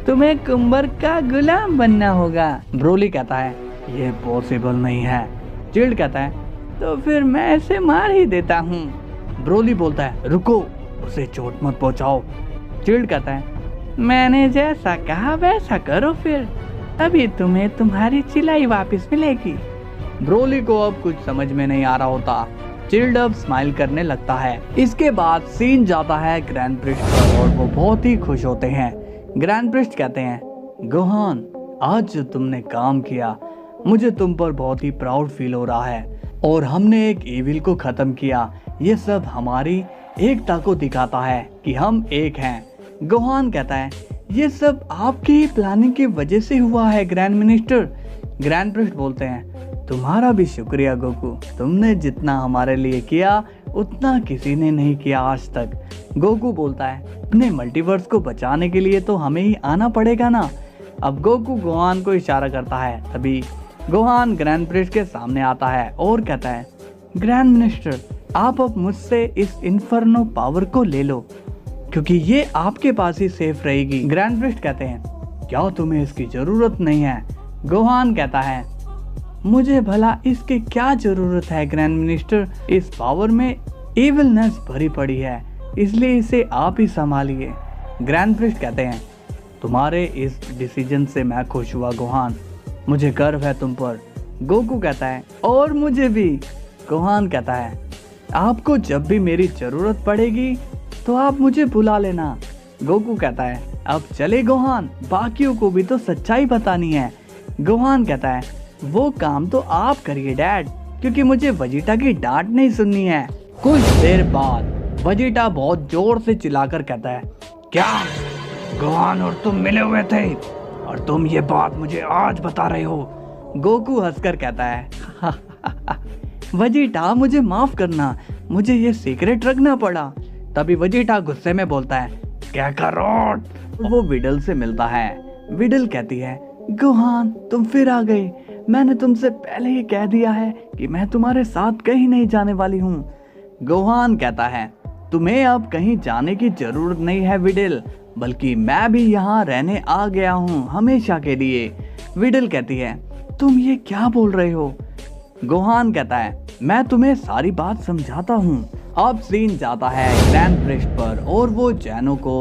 तुम्हें कुंबर का गुलाम बनना होगा। ब्रोली कहता है ये पॉसिबल नहीं है। चिल्ड कहता है तो फिर मैं ऐसे मार ही देता हूँ। ब्रोली बोलता है रुको, उसे चोट मत पहुँचाओ। चिल्ड कहता है मैंने जैसा कहा वैसा करो, फिर तभी तुम्हें तुम्हारी चिल्लाई वापस मिलेगी। ब्रोली को अब कुछ समझ में नहीं आ रहा होता। चिल्ड अब स्माइल करने लगता है। इसके बाद सीन जाता है ग्रैंड प्रिस्ट पर और वो बहुत ही खुश होते हैं। ग्रैंड प्रिस्ट कहते हैं गोहान आज जो तुमने काम किया मुझे तुम पर बहुत ही प्राउड फील हो रहा है, और हमने एक इविल को खत्म किया। ये सब हमारी एकता को दिखाता है कि हम एक हैं। गोहान कहता है ये सब आपकी ही प्लानिंग की वजह से हुआ है ग्रैंड मिनिस्टर। ग्रैंड प्रिस्ट बोलते हैं तुम्हारा भी शुक्रिया गोकू, तुमने जितना हमारे लिए किया उतना किसी ने नहीं किया आज तक। गोकू बोलता है अपने मल्टीवर्स को बचाने के लिए तो हमें ही आना पड़ेगा ना। अब गोकू गोहान को इशारा करता है। तभी गोहान ग्रैंड प्रिस्ट के सामने आता है और कहता है ग्रैंड मिनिस्टर आप अब मुझसे इस इन्फर्नो पावर को ले लो, क्योंकि ये आपके पास ही सेफ रहेगी। ग्रैंड प्रिस्ट कहते हैं क्या तुम्हें इसकी जरूरत नहीं है? गोहान कहता है मुझे भला इसके क्या जरूरत है ग्रैंड मिनिस्टर, इस पावर में एविलनेस भरी पड़ी है, इसलिए इसे आप ही संभालिए। ग्रैंड प्रिस्ट कहते हैं तुम्हारे इस डिसीजन से मैं खुश हुआ गोहान, मुझे गर्व है तुम पर। गोकू कहता है और मुझे भी। गोहान कहता है आपको जब भी मेरी जरूरत पड़ेगी तो आप मुझे बुला लेना। गोकू कहता है अब चले गोहान, बाकियों को भी तो सच्चाई बतानी है। गोहान कहता है वो काम तो आप करिए डैड, क्योंकि मुझे वजीटा की डांट नहीं सुननी है। कुछ देर बाद वजीटा बहुत जोर से चिल्लाकर कहता है क्या गोहान और तुम मिले हुए थे और तुम ये बात मुझे आज बता रहे हो? गोकू हंसकर कहता है वजीटा मुझे माफ करना, मुझे ये सीक्रेट रखना पड़ा। तभी वजीटा गुस्से में बोलता है क्या करो। वो विडल से मिलता है। विडल कहती है गोहान तुम फिर आ गए, मैंने तुमसे पहले ही कह दिया है कि मैं तुम्हारे साथ कहीं नहीं जाने वाली हूँ। गोहान कहता है तुम्हें अब कहीं जाने की जरूरत नहीं है विडल, बल्कि मैं भी यहाँ रहने आ गया हूँ हमेशा के लिए। विडल कहती है, तुम ये क्या बोल रहे हो? गोहान कहता है, मैं तुम्हें सारी बात समझाता हूँ। अब सीन जाता है ग्रैंड प्रिस्ट पर और वो जैनो को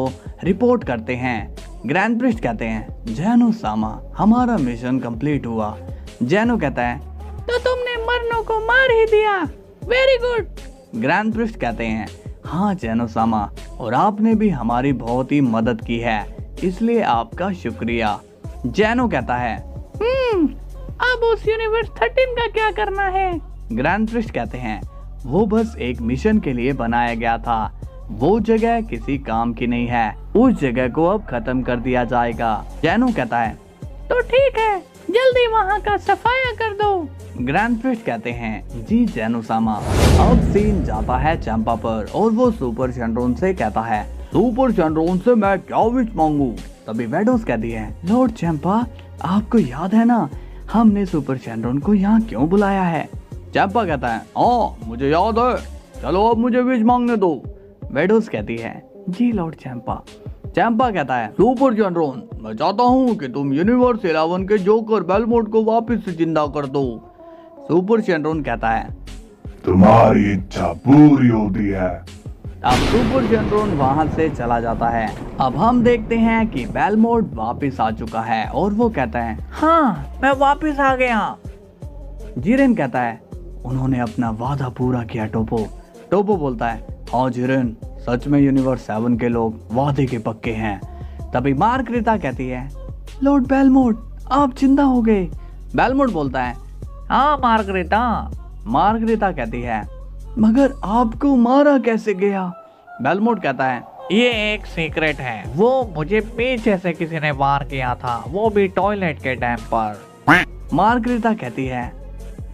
रिपोर्ट करते हैं। ग्रैंड प्रिस्ट कहते हैं, जैनो सामा, हमारा मिशन कंप्लीट हुआ। जैनो कहता है, तो तुमने मरनो को मार ही दिया, वेरी गुड। ग्रैंड प्रिस्ट कहते हैं, हाँ जैनो सामा, और आपने भी हमारी बहुत ही मदद की है, इसलिए आपका शुक्रिया। जैनो कहता है, अब उस यूनिवर्स 13 का क्या करना है? ग्रैंड प्रिस्ट कहते हैं, वो बस एक मिशन के लिए बनाया गया था, वो जगह किसी काम की नहीं है, उस जगह को अब खत्म कर दिया जाएगा। जैनो कहता है, तो ठीक है, जल्दी वहाँ का सफाया कर दो। ग्रैंड प्रिस्ट कहते हैं, जी जैनो सामा। अब सीन जाता है चंपा पर और वो सुपर शेनरॉन से कहता है, सुपर शेनरॉन से मैं क्या विश मांगू? तभी वेडोस कहती है, लॉर्ड चंपा, आपको याद है ना हमने सुपर शेनरॉन को यहाँ क्यों बुलाया है? चंपा कहता है, हाँ मुझे याद है, चलो अब मुझे विश मांगने दो। वेडोस कहती है, जी लॉर्ड चंपा। चंपा कहता है, सुपर शेनरॉन, मैं चाहता हूँ कि तुम यूनिवर्स 11 के जोकर बेलमोट को वापस से जिंदा कर दो। सुपर शेनरॉन कहता है, तुम्हारी इच्छा पूरी होती है। अब सुपर शेनरॉन वहां से चला जाता है। अब हम देखते हैं कि बेलमोट वापस आ चुका है और वो कहता है, हाँ मैं वापस आ गया। जिरेन कहता है, उन्होंने अपना वादा पूरा किया टोपो। टोपो बोलता है, हाँ जिरेन, सच में यूनिवर्स 7 के लोग वादे के पक्के हैं। तभी मार्गरेटा कहती है, लॉर्ड बेलमोट आप जिंदा हो गए। बेलमोट बोलता है, हाँ मार्गरेटा। मार्गरेटा कहती है, मगर आपको मारा कैसे गया? बेलमोट कहता है, ये एक सीक्रेट है, वो मुझे पीछे से किसी ने वार किया था, वो भी टॉयलेट के डैम पर। मार्गरेटा कहती है,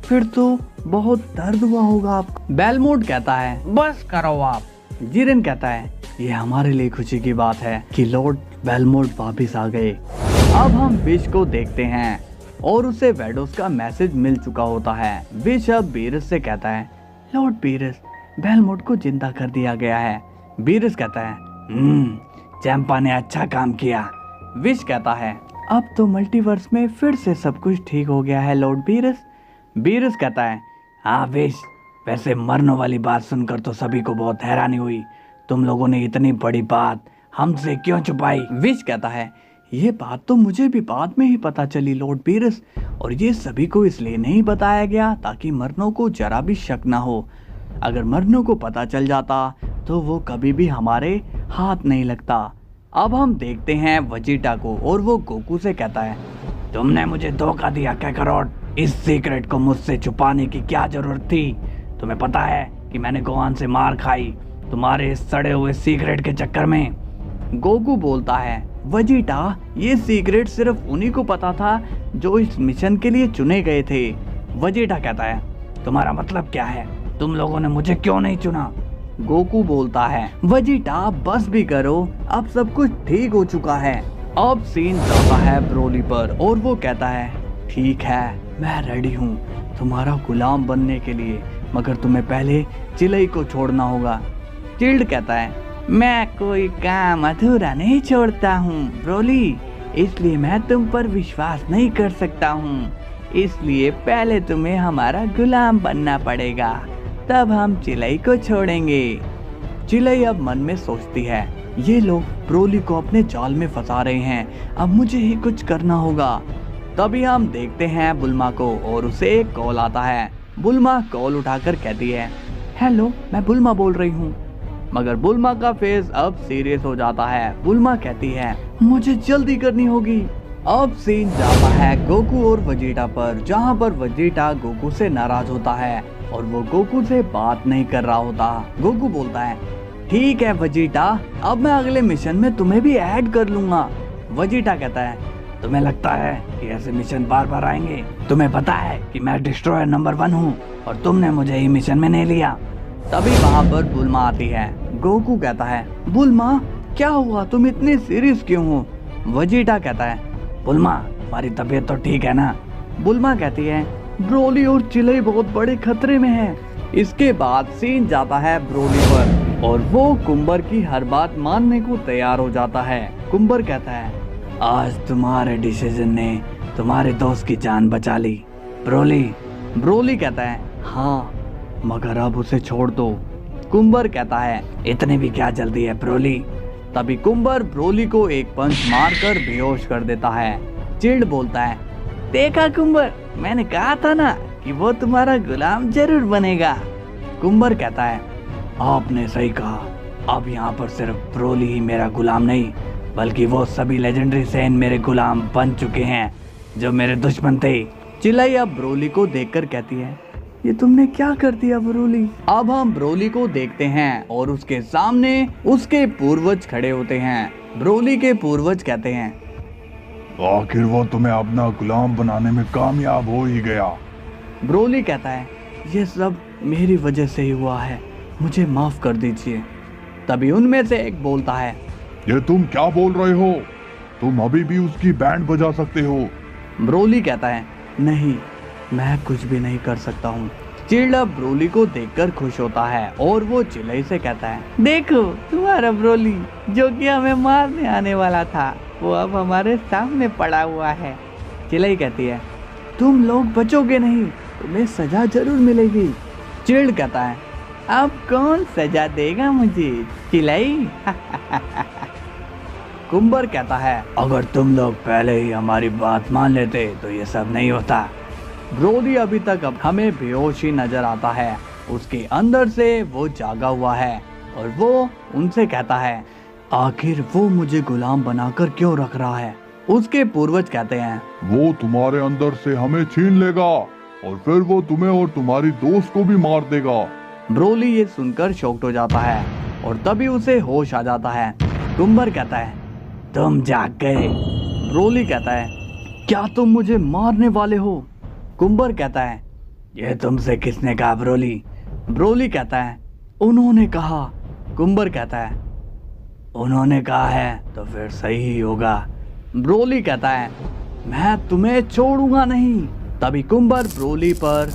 फिर तो बहुत दर्द हुआ होगा आपको। बेलमोट कहता है, बस करो आप। जिरेन कहता है, ये हमारे लिए खुशी की बात है कि लॉर्ड बेलमोट वापस आ गए। अब हम विश को देखते हैं और उसे वेडोस का मैसेज मिल चुका होता है। विश अब बीरस से कहता है, लॉर्ड बीरस, बेलमोट को जिंदा कर दिया गया है। बीरस कहता है, चंपा ने अच्छा काम किया। विश कहता है, अब तो मल्टीवर्स में फिर से सब कुछ ठीक हो गया है लॉर्ड बीरस। बीरस कहता है, हाँ विश, वैसे मरने वाली बात सुनकर तो सभी को बहुत हैरानी हुई, तुम लोगों ने इतनी बड़ी बात हमसे क्यों छुपाई? विश कहता है, ये बात तो मुझे भी बाद में ही पता चली लॉर्ड बीरस, और ये सभी को इसलिए नहीं बताया गया ताकि मरनों को जरा भी शक ना हो। अगर मरनों को पता चल जाता तो वो कभी भी हमारे हाथ नहीं लगता। अब हम देखते हैं वजीटा को और वो गोकू से कहता है, तुमने मुझे धोखा दिया काकारोट, इस सीक्रेट को मुझसे छुपाने की क्या जरूरत थी? तुम्हें पता है कि मैंने गोहान से मार खाई तुम्हारे इस सड़े हुए सीक्रेट के चक्कर में। गोकू बोलता है, वजीटा, ये सीक्रेट सिर्फ उन्हीं को पता था जो इस मिशन के लिए चुने गए थे। वजीटा कहता है, तुम्हारा मतलब क्या है? तुम लोगों ने मुझे क्यों नहीं चुना? गोकू बोलता है, वजीटा बस भी करो, अब सब कुछ ठीक हो चुका है। अब सीन जाता है ब्रोली पर और वो कहता है, ठीक है, मैं रेडी हूँ तुम्हारा गुलाम बनने के लिए, मगर तुम्हें पहले चिलई को छोड़ना होगा। चिल्ड कहता है, मैं कोई काम अधूरा नहीं छोड़ता हूँ ब्रोली, इसलिए मैं तुम पर विश्वास नहीं कर सकता हूँ, इसलिए पहले तुम्हें हमारा गुलाम बनना पड़ेगा, तब हम चिलई को छोड़ेंगे। चिलई अब मन में सोचती है, ये लोग ब्रोली को अपने जाल में फंसा रहे हैं, अब मुझे ही कुछ करना होगा। तभी हम देखते हैं बुल्मा को और उसे एक कॉल आता है। बुल्मा कॉल उठाकर कहती है, हेलो, मैं बुल्मा बोल रही हूँ। मगर बुल्मा का फेस अब सीरियस हो जाता है। बुल्मा कहती है, मुझे जल्दी करनी होगी। अब सीन जाता है गोकू और वजीटा पर, जहाँ पर वजीटा गोकू से नाराज होता है और वो गोकू से बात नहीं कर रहा होता। गोकू बोलता है, ठीक है वजीटा, अब मैं अगले मिशन में तुम्हें भी ऐड कर लूंगा। वजीटा कहता है, तुम्हें लगता है कि ऐसे मिशन बार बार आएंगे? तुम्हें पता है कि मैं डिस्ट्रॉयर नंबर 1 हूँ और तुमने मुझे ही मिशन में नहीं लिया। तभी वहाँ पर बुल्मा आती है। गोकू कहता है, बुल्मा क्या हुआ, तुम इतने सीरियस क्यों हो? वजीटा कहता है, बुल्मा हमारी तबीयत तो ठीक है ना? बुल्मा कहती है, ब्रोली और चिलई बहुत बड़े खतरे में है। इसके बाद सीन जाता है ब्रोली पर। और वो कुंबर की हर बात मानने को तैयार हो जाता है। कुंबर कहता है, आज तुम्हारे डिसीजन ने तुम्हारे दोस्त की जान बचा ली ब्रोली। ब्रोली कहता है, हाँ मगर अब उसे छोड़ दो। कुंबर कहता है, इतनी भी क्या जल्दी है ब्रोली। तभी कुंबर ब्रोली को एक पंच मारकर बेहोश कर देता है। चिल्ड बोलता है, देखा कुंबर, मैंने कहा था ना कि वो तुम्हारा गुलाम जरूर बनेगा। कुंबर कहता है, आपने सही कहा, अब यहाँ पर सिर्फ ब्रोली ही मेरा गुलाम नहीं बल्कि वो सभी लेजेंडरी सेन मेरे गुलाम बन चुके हैं जो मेरे दुश्मन थे। चिलाई अब ब्रोली को देखकर कहती है, ये तुमने क्या कर दिया ब्रोली। अब हम ब्रोली को देखते हैं और उसके सामने उसके पूर्वज खड़े होते हैं। ब्रोली के पूर्वज कहते हैं, आखिर वो तुम्हें अपना गुलाम बनाने में कामयाब हो ही गया। ब्रोली कहता है, ये सब मेरी वजह से ही हुआ है, मुझे माफ कर दीजिए। तभी उनमें से एक बोलता है, ये तुम क्या बोल रहे हो, तुम अभी भी उसकी बैंड बजा सकते हो। ब्रोली कहता है, नहीं मैं कुछ भी नहीं कर सकता हूँ। चिल्ड अब ब्रोली को देखकर खुश होता है और वो चिल्लाई से कहता है, देखो तुम्हारा ब्रोली जो कि हमें मारने आने वाला था वो अब हमारे सामने पड़ा हुआ है। चिल्लाई कहती है, तुम लोग बचोगे नहीं, तुम्हें सजा जरूर मिलेगी। चिल्ड कहता है, अब कौन सजा देगा मुझे चिल्लाई। कुंबर कहता है, अगर तुम लोग पहले ही हमारी बात मान लेते तो ये सब नहीं होता। ब्रोली अभी तक अब हमें बेहोश ही नजर आता है, उसके अंदर से वो जागा हुआ है और वो उनसे कहता है, आखिर वो मुझे गुलाम बनाकर क्यों रख रहा है। उसके पूर्वज कहते हैं, वो तुम्हारे अंदर से हमें छीन लेगा और फिर वो तुम्हें और तुम्हारी दोस्त को भी मार देगा। ब्रोली ये सुनकर शॉक्ड हो जाता है और तभी उसे होश आ जाता है। कुंबर कहता है, तुम जाग गए। ब्रोली कहता है, क्या तुम मुझे मारने वाले हो। कुंबर कहता है, ये तुमसे किसने कहा ब्रोली। ब्रोली कहता है, उन्होंने कहा। कुंबर कहता है, उन्होंने कहा है तो फिर सही ही होगा। ब्रोली कहता है, मैं तुम्हें छोड़ूंगा नहीं। तभी कुंबर ब्रोली पर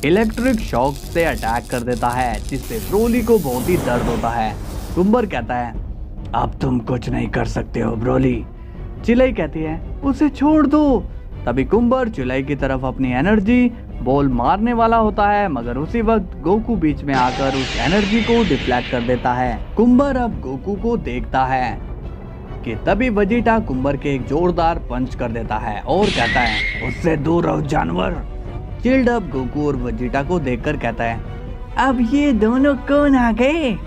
इलेक्ट्रिक शॉक से अटैक कर देता है जिससे ब्रोली को बहुत ही दर्द होता है। कुंबर कहता है, अब तुम कुछ नहीं कर सकते हो ब्रोली। चिलाई कहती है, उसे छोड़ दो। तभी कुंबर चिलाई की तरफ अपनी एनर्जी बॉल मारने वाला होता है मगर उसी वक्त गोकू बीच में आकर उस एनर्जी को डिफ्लेक्ट कर देता है। कुंबर अब गोकू को देखता है कि तभी वजीटा कुंबर के एक जोरदार पंच कर देता है और कहता है, उससे दूर रहो जानवर। चिल्ड अब गोकू और वजीटा को देखकर कहता है, अब ये दोनों कौन आ गए।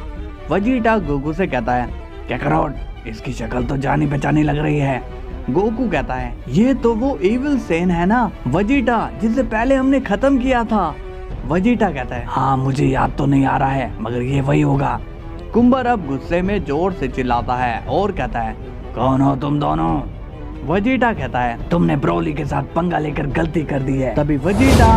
वजीटा गोकू से कहता है, कैकरोट, इसकी शक्ल तो जानी पहचानी लग रही है। गोकू कहता है, ये तो वो एविल सेन है ना वजीटा, जिसे पहले हमने खत्म किया था। वजीटा कहता है, हाँ मुझे याद तो नहीं आ रहा है मगर ये वही होगा। कुंबर अब गुस्से में जोर से चिल्लाता है और कहता है, कौन हो तुम दोनों। वजीटा कहता है, तुमने ब्रोली के साथ पंगा लेकर गलती कर दी है। तभी वजीटा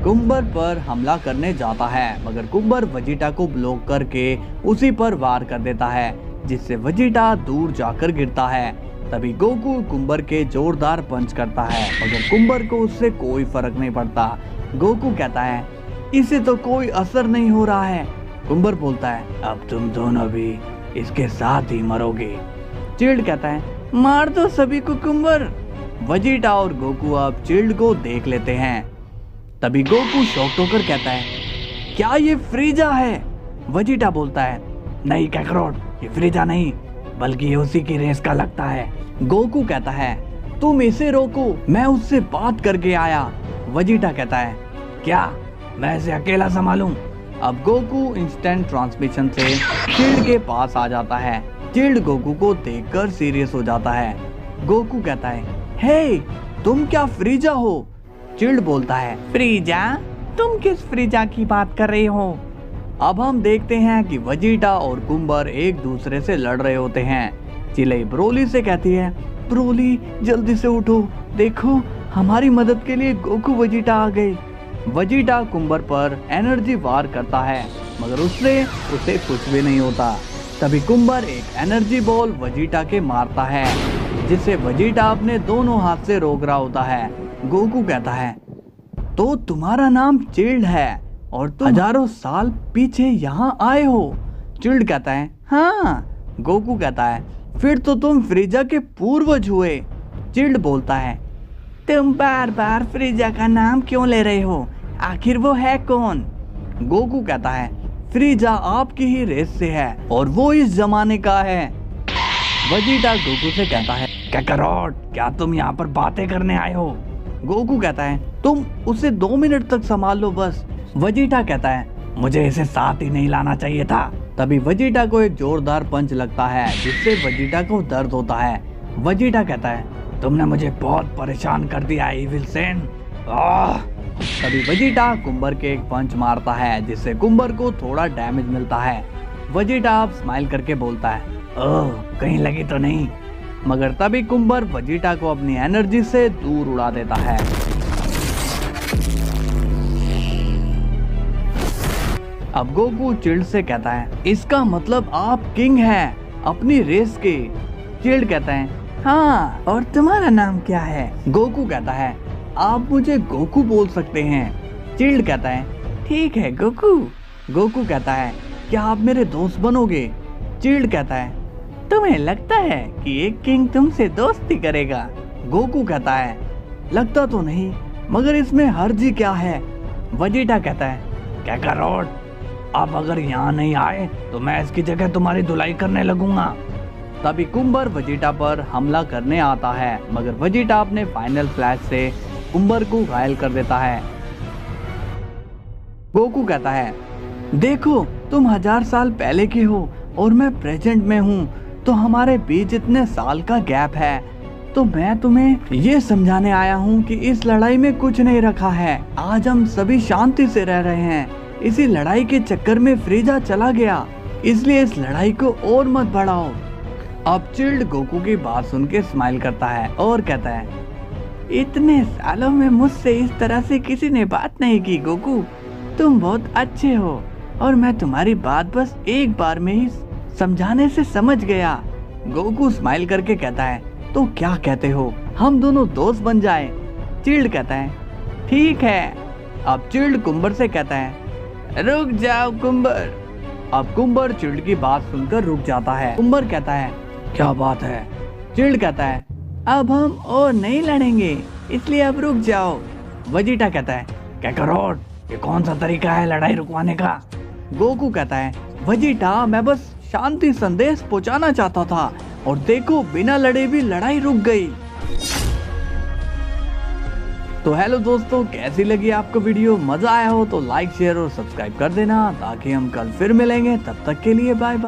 कुंबर पर हमला करने जाता है मगर कुंबर वजीटा को ब्लॉक करके उसी पर वार कर देता है जिससे वजीटा दूर जाकर गिरता है। तभी गोकू कुंबर के जोरदार पंच करता है मगर कुंबर को उससे कोई फर्क नहीं पड़ता। गोकू कहता है, इसे तो कोई असर नहीं हो रहा है। कुंबर बोलता है, अब तुम दोनों भी इसके साथ ही मरोगे। चिल्ड कहता है, मार दो सभी को कुंबर। वजीटा और गोकू अब चिल्ड को देख लेते हैं। तभी गोकू शॉक्ड होकर कहता है, क्या ये फ्रीजा है। वजीटा बोलता है, नहीं कैकरोट, ये फ्रीजा नहीं बल्कि ये उसी की रेस का लगता है। गोकू कहता है, तुम इसे रोको, मैं उससे बात करके आया। वजीटा कहता है, क्या मैं इसे अकेला संभालूं। अब गोकू इंस्टेंट ट्रांसमिशन से चिल्ड के पास आ जाता है। चिल्ड गोकू को देखकर सीरियस हो जाता है। गोकू कहता है, हे तुम क्या फ्रीजा हो। चिल्ड बोलता है, फ्रीजा, तुम किस फ्रीजा की बात कर रहे हो। अब हम देखते हैं कि वजीटा और कुंबर एक दूसरे से लड़ रहे होते हैं। चिलाई ब्रोली से कहती है, ब्रोली जल्दी से उठो, देखो हमारी मदद के लिए गोकू वजीटा आ गए। वजीटा कुंबर पर एनर्जी वार करता है मगर उससे उसे कुछ भी नहीं होता। तभी कुंबर एक एनर्जी बॉल वजीटा के मारता है जिसे वजीटा अपने दोनों हाथ से रोक रहा होता है। गोकू कहता है, तो तुम्हारा नाम चिल्ड है और तुम हजारों साल पीछे यहाँ आए हो। चिल्ड कहता है हाँ। गोकू कहता है फिर तो तुम फ्रीजा के पूर्वज हुए। चिल्ड बोलता है तुम बार बार फ्रीजा का नाम क्यों ले रहे हो, आखिर वो है कौन। गोकू कहता है फ्रीजा आपकी ही रेस से है और वो इस जमाने का है। वेजिटा गोकू से कहता है काकारोट क्या तुम यहाँ पर बातें करने आए हो। गोकू कहता है तुम उसे 2 मिनट तक संभाल लो बस। वेजिटा कहता है मुझे इसे साथ ही नहीं लाना चाहिए था। तभी वेजिटा को एक जोरदार पंच लगता है जिससे वेजिटा को दर्द होता है। वेजिटा कहता है तुमने मुझे बहुत परेशान कर दिया इविल सेन। तभी वेजिटा कुंबर के एक पंच मारता है जिससे कुंबर को थोड़ा डैमेज मिलता है। वेजिटा अब स्माइल करके बोलता है ओह कहीं लगी तो नहीं, मगर तभी कुंबर वेजिटा को अपनी एनर्जी से दूर उड़ा देता है। अब गोकू चिल्ड से कहता है इसका मतलब आप किंग हैं अपनी रेस के। चिल्ड कहता है हाँ और तुम्हारा नाम क्या है। गोकू कहता है आप मुझे गोकू बोल सकते हैं। चिल्ड कहता है ठीक है गोकू। गोकू कहता है क्या आप मेरे दोस्त बनोगे। चिल्ड कहता है तुम्हें लगता है कि एक किंग तुमसे दोस्ती करेगा। गोकू कहता है लगता तो नहीं, मगर इसमें हर्जी क्या है। वेजिटा कहता है काकारोट आप अगर यहाँ नहीं आए तो मैं इसकी जगह तुम्हारी धुलाई करने लगूंगा। तभी कुंबर वेजिटा पर हमला करने आता है, मगर वेजिटा अपने फाइनल फ्लैश से कुंबर को घायल कर देता है। गोकू कहता है देखो तुम 1000 साल पहले के हो और मैं प्रेजेंट में हूँ, तो हमारे बीच इतने साल का गैप है। तो मैं तुम्हें ये समझाने आया हूँ कि इस लड़ाई में कुछ नहीं रखा है। आज हम सभी शांति से रह रहे हैं। इसी लड़ाई के चक्कर में फ्रीजा चला गया, इसलिए इस लड़ाई को और मत बढ़ाओ। अब चिल्ड गोकू की बात सुन के स्माइल करता है और कहता है इतने सालों में मुझसे इस तरह से किसी ने बात नहीं की गोकू, तुम बहुत अच्छे हो और मैं तुम्हारी बात बस एक बार में ही समझाने से समझ गया। गोकू स्माइल करके कहता है तो क्या कहते हो हम दोनों दोस्त बन जाएं। चिल्ड कहता है ठीक है। अब चिल्ड कुंबर से कहता है रुक जाओ कुंबर। अब कुंबर चिल्ड की बात सुनकर रुक जाता है। कुंबर कहता है क्या बात है। चिल्ड कहता है अब हम और नहीं लड़ेंगे, इसलिए अब रुक जाओ। वेजिटा कहता है काकारोट ये कौन सा तरीका है लड़ाई रुकवाने का। गोकू कहता है वेजिटा मैं बस शांति संदेश पहुंचाना चाहता था और देखो बिना लड़े भी लड़ाई रुक गई। तो हेलो दोस्तों, कैसी लगी आपको वीडियो? मजा आया हो तो लाइक शेयर और सब्सक्राइब कर देना ताकि हम कल फिर मिलेंगे। तब तक के लिए बाय बाय।